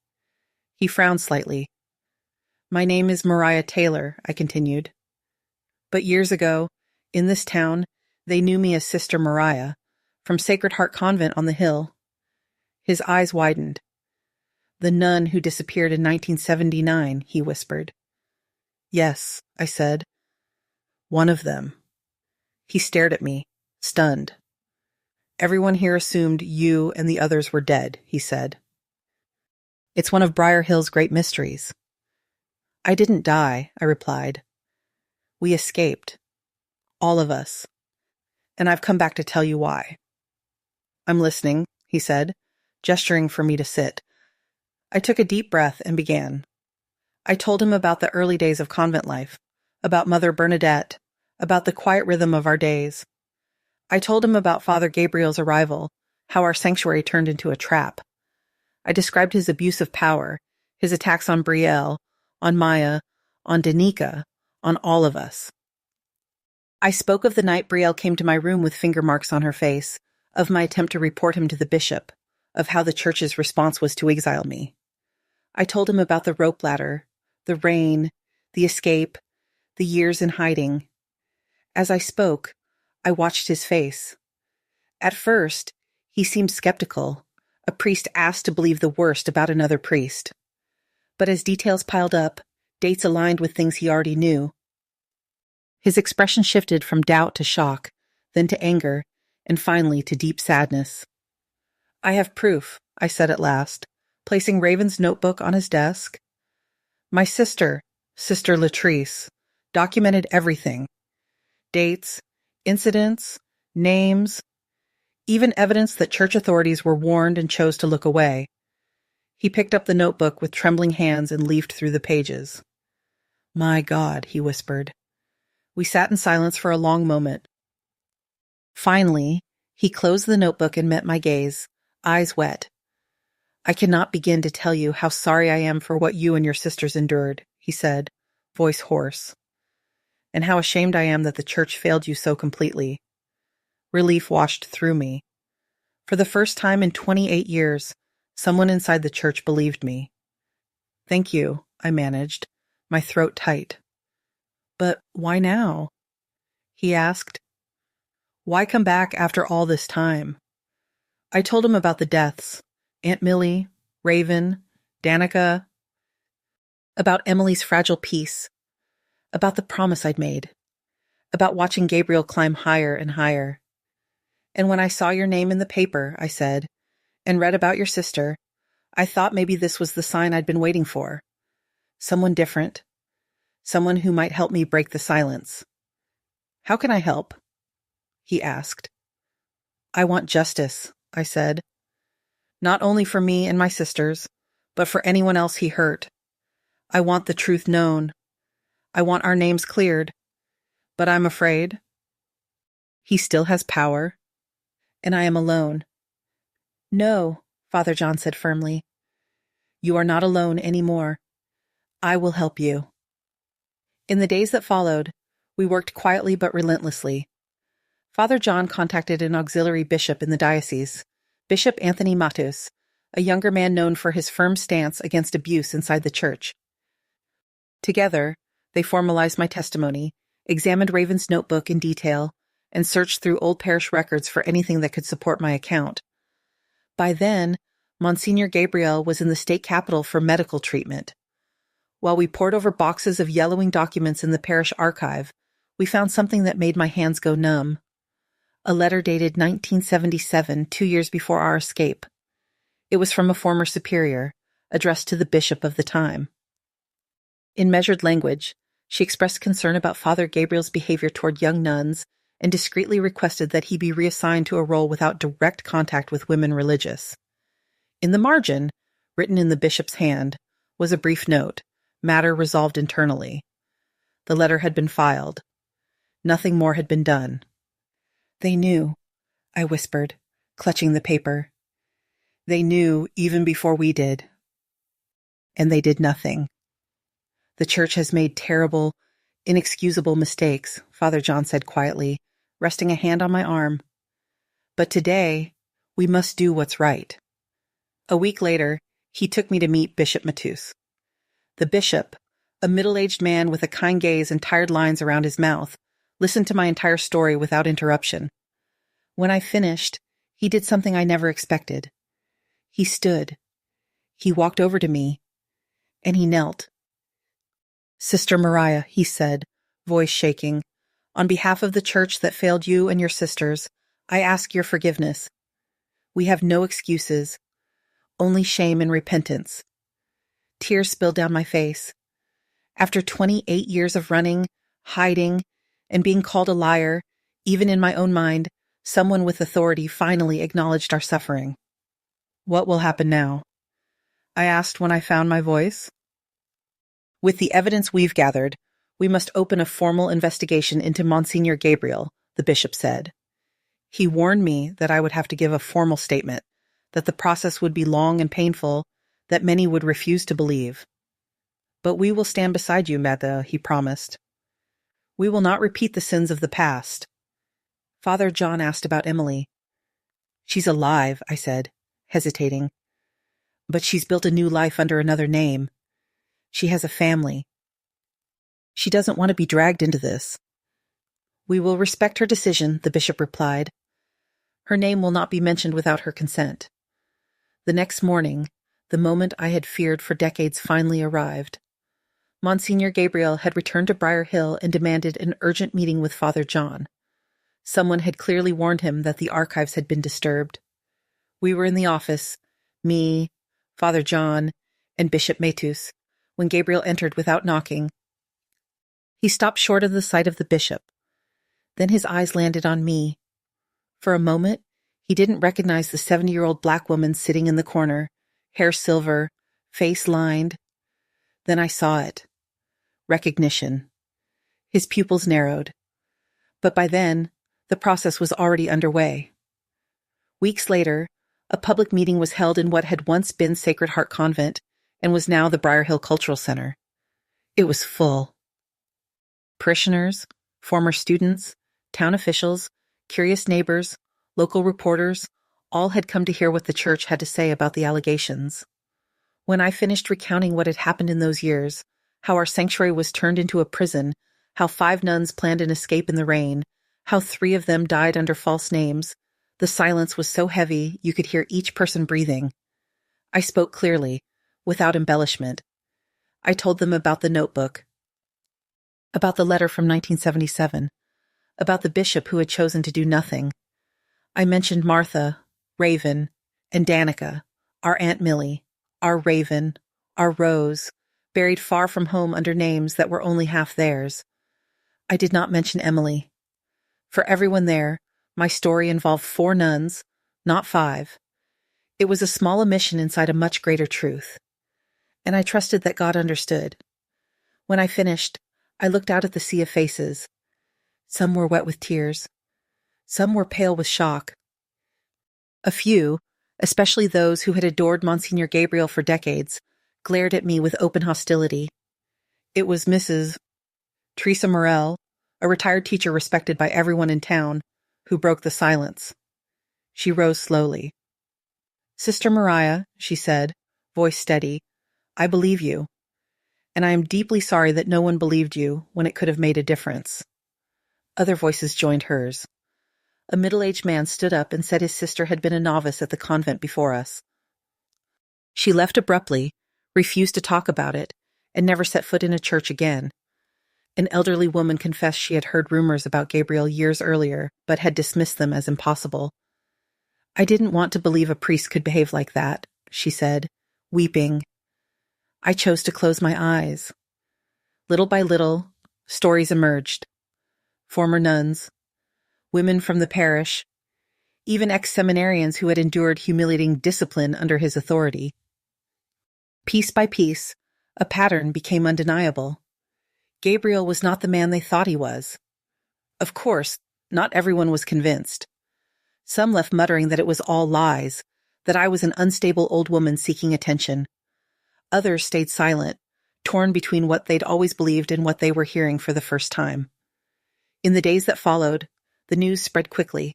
He frowned slightly. "My name is Mariah Taylor," I continued. "But years ago, in this town, they knew me as Sister Mariah, from Sacred Heart Convent on the hill." His eyes widened. "The nun who disappeared in 1979, he whispered. "Yes," I said. "One of them." He stared at me, stunned. "Everyone here assumed you and the others were dead," he said. "It's one of Briar Hill's great mysteries." "I didn't die," I replied. "We escaped. All of us. And I've come back to tell you why." I'm listening, he said, gesturing for me to sit. I took a deep breath and began. I told him about the early days of convent life, about Mother Bernadette, about the quiet rhythm of our days. I told him about Father Gabriel's arrival, how our sanctuary turned into a trap. I described his abuse of power, his attacks on Brielle, on Maya, on Danica, on all of us. I spoke of the night Brielle came to my room with finger marks on her face, of my attempt to report him to the bishop, of how the church's response was to exile me. I told him about the rope ladder, the rain, the escape, the years in hiding. As I spoke, I watched his face. At first, he seemed skeptical, a priest asked to believe the worst about another priest. But as details piled up, dates aligned with things he already knew, his expression shifted from doubt to shock, then to anger, and finally to deep sadness. I have proof, I said at last, placing Raven's notebook on his desk. My sister, Sister Latrice, documented everything. Dates, incidents, names, even evidence that church authorities were warned and chose to look away. He picked up the notebook with trembling hands and leafed through the pages. My God, he whispered. We sat in silence for a long moment. Finally, he closed the notebook and met my gaze, eyes wet. I cannot begin to tell you how sorry I am for what you and your sisters endured, he said, voice hoarse, and how ashamed I am that the church failed you so completely. Relief washed through me. For the first time in 28 years, someone inside the church believed me. Thank you, I managed, my throat tight. But why now? He asked. Why come back after all this time? I told him about the deaths, Aunt Millie, Raven, Danica, about Emily's fragile peace, about the promise I'd made, about watching Gabriel climb higher and higher. And when I saw your name in the paper, I said, and read about your sister, I thought maybe this was the sign I'd been waiting for. Someone different. Someone who might help me break the silence. How can I help? He asked. I want justice, I said. Not only for me and my sisters, but for anyone else he hurt. I want the truth known. I want our names cleared. But I'm afraid. He still has power, and I am alone. No, Father John said firmly. You are not alone anymore. I will help you. In the days that followed, we worked quietly but relentlessly. Father John contacted an auxiliary bishop in the diocese, Bishop Anthony Matus, a younger man known for his firm stance against abuse inside the church. Together, they formalized my testimony, examined Raven's notebook in detail, and searched through old parish records for anything that could support my account. By then, Monsignor Gabriel was in the state capitol for medical treatment. While we pored over boxes of yellowing documents in the parish archive, we found something that made my hands go numb. A letter dated 1977, 2 years before our escape. It was from a former superior, addressed to the bishop of the time. In measured language, she expressed concern about Father Gabriel's behavior toward young nuns and discreetly requested that he be reassigned to a role without direct contact with women religious. In the margin, written in the bishop's hand, was a brief note, matter resolved internally. The letter had been filed. Nothing more had been done. They knew, I whispered, clutching the paper. They knew even before we did. And they did nothing. The church has made terrible, inexcusable mistakes, Father John said quietly, resting a hand on my arm. But today, we must do what's right. A week later, he took me to meet Bishop Matus. The bishop, a middle-aged man with a kind gaze and tired lines around his mouth, listened to my entire story without interruption. When I finished, he did something I never expected. He stood. He walked over to me, and he knelt. Sister Mariah, he said, voice shaking, on behalf of the church that failed you and your sisters, I ask your forgiveness. We have no excuses, only shame and repentance. Tears spilled down my face. After 28 years of running, hiding, and being called a liar, even in my own mind, Someone with authority finally acknowledged our suffering. What will happen now? I asked when I found my voice. With the evidence we've gathered, we must open a formal investigation into Monsignor Gabriel, the bishop said. He warned me that I would have to give a formal statement, that the process would be long and painful, that many would refuse to believe. But we will stand beside you, Mother, he promised. We will not repeat the sins of the past. Father John asked about Emily. She's alive, I said, hesitating. But she's built a new life under another name. She has a family. She doesn't want to be dragged into this. We will respect her decision, the bishop replied. Her name will not be mentioned without her consent. The next morning, the moment I had feared for decades finally arrived. Monsignor Gabriel had returned to Briar Hill and demanded an urgent meeting with Father John. Someone had clearly warned him that the archives had been disturbed. We were in the office, me, Father John, and Bishop Metus, when Gabriel entered without knocking. He stopped short of the sight of the bishop. Then his eyes landed on me. For a moment, he didn't recognize the 70-year-old black woman sitting in the corner, hair silver, face lined. Then I saw it. Recognition. His pupils narrowed. But by then, the process was already underway. Weeks later, a public meeting was held in what had once been Sacred Heart Convent and was now the Briar Hill Cultural Center. It was full. Parishioners, former students, town officials, curious neighbors, local reporters, all had come to hear what the church had to say about the allegations. When I finished recounting what had happened in those years, how our sanctuary was turned into a prison, how 5 nuns planned an escape in the rain, how 3 of them died under false names, the silence was so heavy you could hear each person breathing. I spoke clearly, without embellishment. I told them about the notebook, about the letter from 1977, about the bishop who had chosen to do nothing. I mentioned Martha, Raven, and Danica, our Aunt Millie, our Raven, our Rose, buried far from home under names that were only half theirs. I did not mention Emily. For everyone there, my story involved 4 nuns, not 5. It was a small omission inside a much greater truth. And I trusted that God understood. When I finished, I looked out at the sea of faces. Some were wet with tears. Some were pale with shock. A few, especially those who had adored Monsignor Gabriel for decades, glared at me with open hostility. It was Mrs. Teresa Morel, a retired teacher respected by everyone in town, who broke the silence. She rose slowly. Sister Mariah, she said, voice steady, I believe you. And I am deeply sorry that no one believed you when it could have made a difference. Other voices joined hers. A middle-aged man stood up and said his sister had been a novice at the convent before us. She left abruptly, refused to talk about it, and never set foot in a church again. An elderly woman confessed she had heard rumors about Gabriel years earlier, but had dismissed them as impossible. I didn't want to believe a priest could behave like that, she said, weeping. I chose to close my eyes. Little by little, stories emerged. Former nuns, women from the parish, even ex-seminarians who had endured humiliating discipline under his authority. Piece by piece, a pattern became undeniable. Gabriel was not the man they thought he was. Of course, not everyone was convinced. Some left muttering that it was all lies, that I was an unstable old woman seeking attention. Others stayed silent, torn between what they'd always believed and what they were hearing for the first time. In the days that followed, the news spread quickly.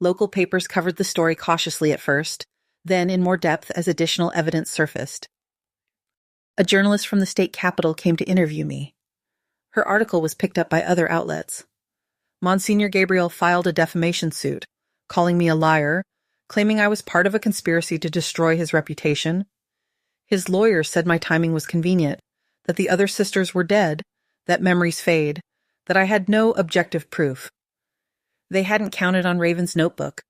Local papers covered the story cautiously at first, then in more depth as additional evidence surfaced. A journalist from the state capitol came to interview me. Her article was picked up by other outlets. Monsignor Gabriel filed a defamation suit, calling me a liar, claiming I was part of a conspiracy to destroy his reputation. His lawyer said my timing was convenient, that the other sisters were dead, that memories fade, that I had no objective proof. They hadn't counted on Raven's notebook,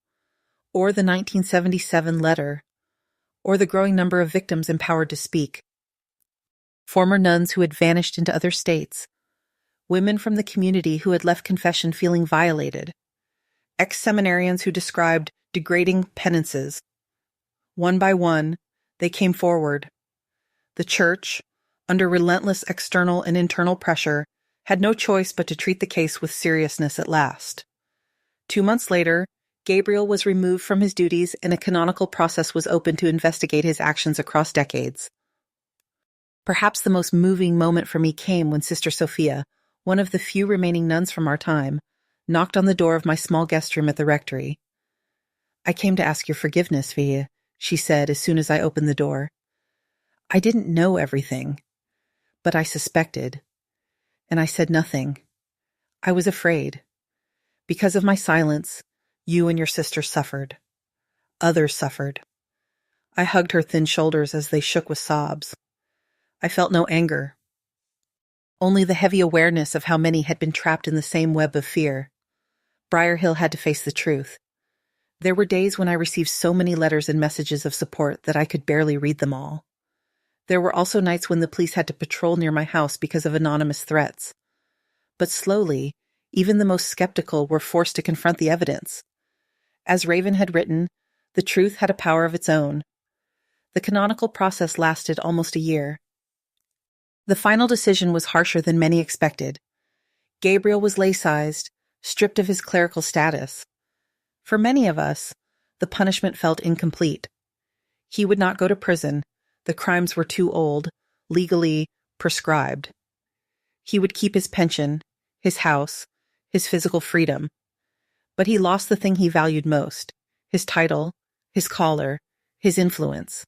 or the 1977 letter, or the growing number of victims empowered to speak. Former nuns who had vanished into other states, women from the community who had left confession feeling violated, ex-seminarians who described degrading penances. One by one, they came forward. The church, under relentless external and internal pressure, had no choice but to treat the case with seriousness at last. 2 months later, Gabriel was removed from his duties and a canonical process was opened to investigate his actions across decades. Perhaps the most moving moment for me came when Sister Sophia, one of the few remaining nuns from our time, knocked on the door of my small guest room at the rectory. "I came to ask your forgiveness, Fia," she said as soon as I opened the door. "I didn't know everything, but I suspected, and I said nothing. I was afraid. Because of my silence, you and your sister suffered. Others suffered." I hugged her thin shoulders as they shook with sobs. I felt no anger, only the heavy awareness of how many had been trapped in the same web of fear. Briar Hill had to face the truth. There were days when I received so many letters and messages of support that I could barely read them all. There were also nights when the police had to patrol near my house because of anonymous threats. But slowly, even the most skeptical were forced to confront the evidence. As Raven had written, the truth had a power of its own. The canonical process lasted almost a year. The final decision was harsher than many expected. Gabriel was laicized, stripped of his clerical status. For many of us, the punishment felt incomplete. He would not go to prison. The crimes were too old, legally prescribed. He would keep his pension, his house, his physical freedom. But he lost the thing he valued most, his title, his collar, his influence.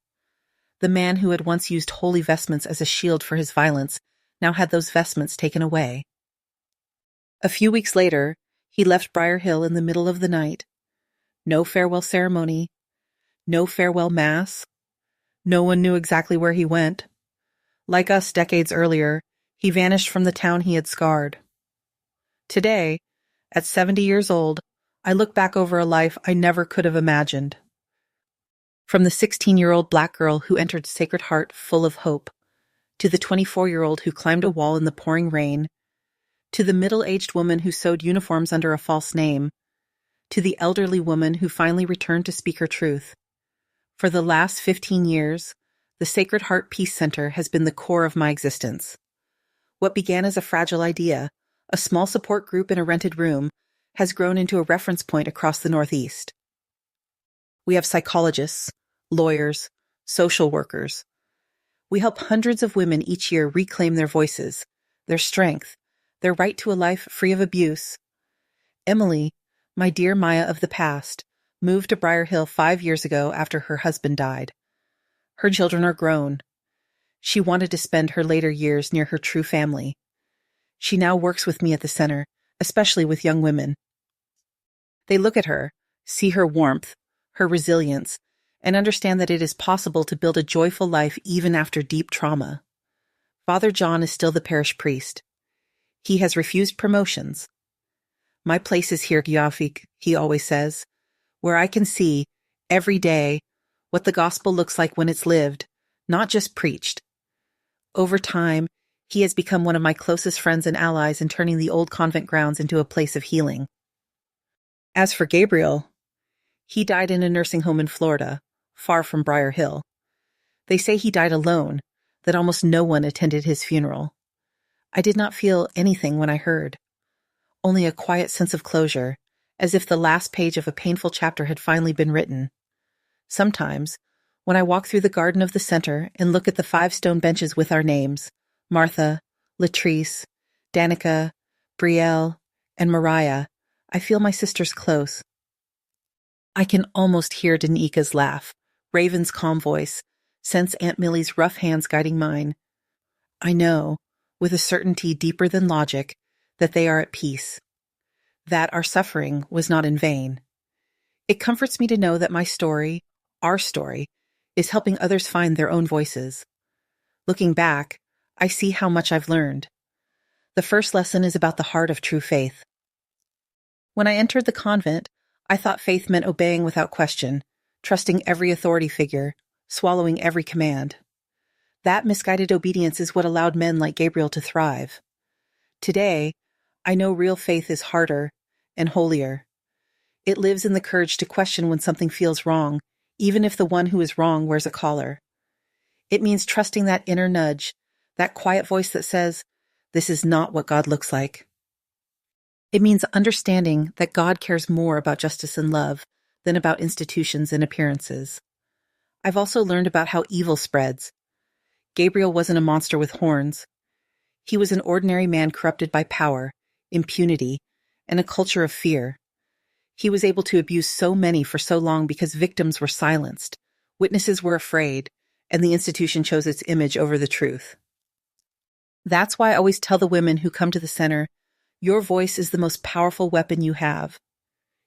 The man who had once used holy vestments as a shield for his violence now had those vestments taken away. A few weeks later, he left Briar Hill in the middle of the night. No farewell ceremony, no farewell mass. No one knew exactly where he went. Like us decades earlier, he vanished from the town he had scarred. Today, at 70 years old, I look back over a life I never could have imagined. From the 16-year-old black girl who entered Sacred Heart full of hope, to the 24-year-old who climbed a wall in the pouring rain, to the middle-aged woman who sewed uniforms under a false name, to the elderly woman who finally returned to speak her truth. For the last 15 years, the Sacred Heart Peace Center has been the core of my existence. What began as a fragile idea, a small support group in a rented room, has grown into a reference point across the Northeast. We have psychologists, lawyers, social workers. We help hundreds of women each year reclaim their voices, their strength, their right to a life free of abuse. Emily, my dear Maya of the past, moved to Briar Hill 5 years ago after her husband died. Her children are grown. She wanted to spend her later years near her true family. She now works with me at the center, especially with young women. They look at her, see her warmth, her resilience, and understand that it is possible to build a joyful life even after deep trauma. Father John is still the parish priest. He has refused promotions. "My place is here, Gyafik," he always says, "where I can see, every day, what the gospel looks like when it's lived, not just preached." Over time, he has become one of my closest friends and allies in turning the old convent grounds into a place of healing. As for Gabriel, he died in a nursing home in Florida, far from Briar Hill. They say he died alone, that almost no one attended his funeral. I did not feel anything when I heard. Only a quiet sense of closure, as if the last page of a painful chapter had finally been written. Sometimes, when I walk through the garden of the center and look at the 5 stone benches with our names, Martha, Latrice, Danica, Brielle, and Mariah, I feel my sisters close. I can almost hear Danika's laugh, Raven's calm voice, sense Aunt Millie's rough hands guiding mine. I know, with a certainty deeper than logic, that they are at peace, that our suffering was not in vain. It comforts me to know that my story, our story, is helping others find their own voices. Looking back, I see how much I've learned. The first lesson is about the heart of true faith. When I entered the convent, I thought faith meant obeying without question, trusting every authority figure, swallowing every command. That misguided obedience is what allowed men like Gabriel to thrive. Today, I know real faith is harder and holier. It lives in the courage to question when something feels wrong, even if the one who is wrong wears a collar. It means trusting that inner nudge, that quiet voice that says, "This is not what God looks like." It means understanding that God cares more about justice and love than about institutions and appearances. I've also learned about how evil spreads. Gabriel wasn't a monster with horns. He was an ordinary man corrupted by power, impunity, and a culture of fear. He was able to abuse so many for so long because victims were silenced, witnesses were afraid, and the institution chose its image over the truth. That's why I always tell the women who come to the center, your voice is the most powerful weapon you have.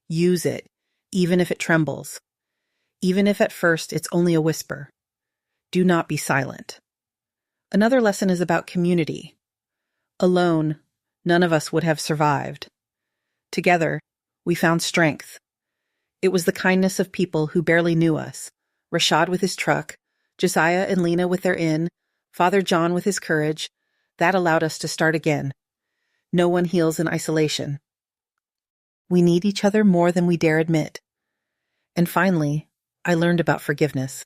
Use it, even if it trembles. Even if at first it's only a whisper. Do not be silent. Another lesson is about community. Alone, none of us would have survived. Together, we found strength. It was the kindness of people who barely knew us. Rashad with his truck, Josiah and Lena with their inn, Father John with his courage. That allowed us to start again. No one heals in isolation. We need each other more than we dare admit. And finally, I learned about forgiveness.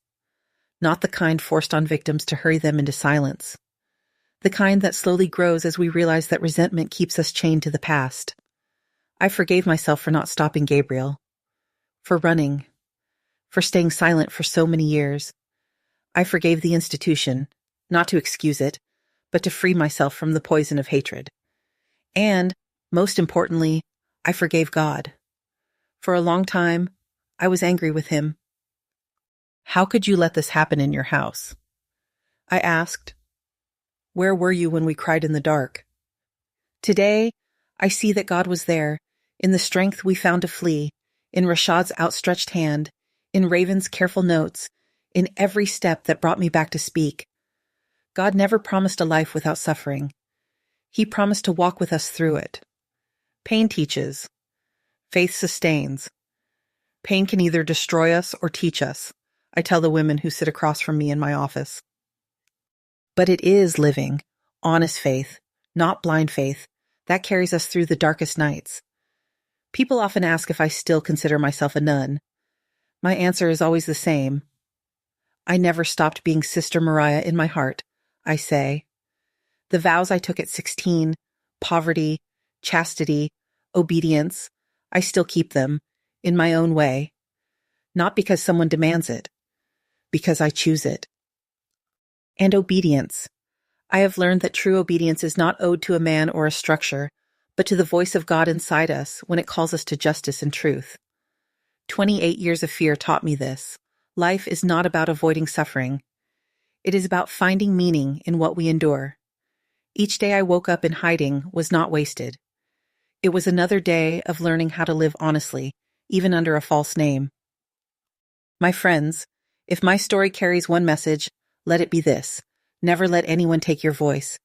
Not the kind forced on victims to hurry them into silence. The kind that slowly grows as we realize that resentment keeps us chained to the past. I forgave myself for not stopping Gabriel. For running. For staying silent for so many years. I forgave the institution, not to excuse it, but to free myself from the poison of hatred. And, most importantly, I forgave God. For a long time, I was angry with him. "How could you let this happen in your house?" I asked. "Where were you when we cried in the dark?" Today, I see that God was there, in the strength we found to flee, in Rashad's outstretched hand, in Raven's careful notes, in every step that brought me back to speak. God never promised a life without suffering. He promised to walk with us through it. Pain teaches. Faith sustains. Pain can either destroy us or teach us, I tell the women who sit across from me in my office. But it is living, honest faith, not blind faith, that carries us through the darkest nights. People often ask if I still consider myself a nun. My answer is always the same. I never stopped being Sister Mariah in my heart, I say. The vows I took at 16, poverty, chastity, obedience, I still keep them, in my own way. Not because someone demands it, because I choose it. And obedience. I have learned that true obedience is not owed to a man or a structure, but to the voice of God inside us when it calls us to justice and truth. 28 years of fear taught me this. Life is not about avoiding suffering. It is about finding meaning in what we endure. Each day I woke up in hiding was not wasted. It was another day of learning how to live honestly, even under a false name. My friends, if my story carries one message, let it be this. Never let anyone take your voice.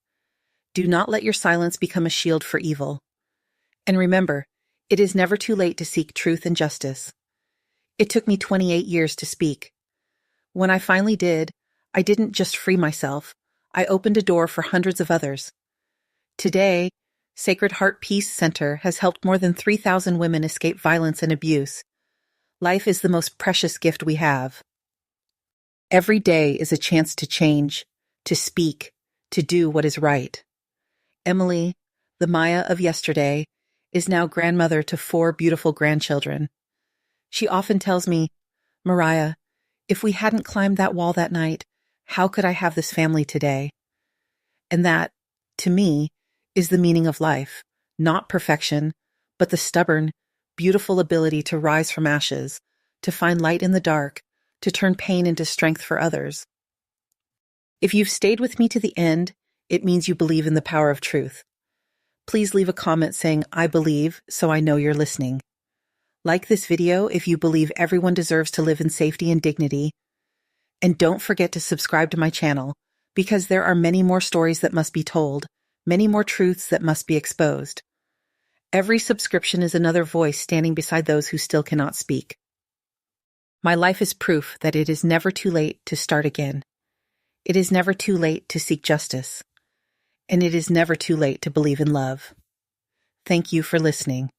Do not let your silence become a shield for evil. And remember, it is never too late to seek truth and justice. It took me 28 years to speak. When I finally did, I didn't just free myself. I opened a door for hundreds of others. Today, Sacred Heart Peace Center has helped more than 3,000 women escape violence and abuse. Life is the most precious gift we have. Every day is a chance to change, to speak, to do what is right. Emily, the Maya of yesterday, is now grandmother to 4 beautiful grandchildren. She often tells me, "Mariah, if we hadn't climbed that wall that night, how could I have this family today?" And that, to me, is the meaning of life, not perfection, but the stubborn, beautiful ability to rise from ashes, to find light in the dark, to turn pain into strength for others. If you've stayed with me to the end, it means you believe in the power of truth. Please leave a comment saying, "I believe," so I know you're listening. Like this video if you believe everyone deserves to live in safety and dignity. And don't forget to subscribe to my channel, because there are many more stories that must be told, many more truths that must be exposed. Every subscription is another voice standing beside those who still cannot speak. My life is proof that it is never too late to start again. It is never too late to seek justice. And it is never too late to believe in love. Thank you for listening.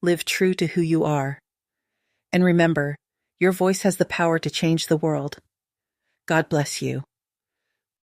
Live true to who you are. And remember, your voice has the power to change the world. God bless you.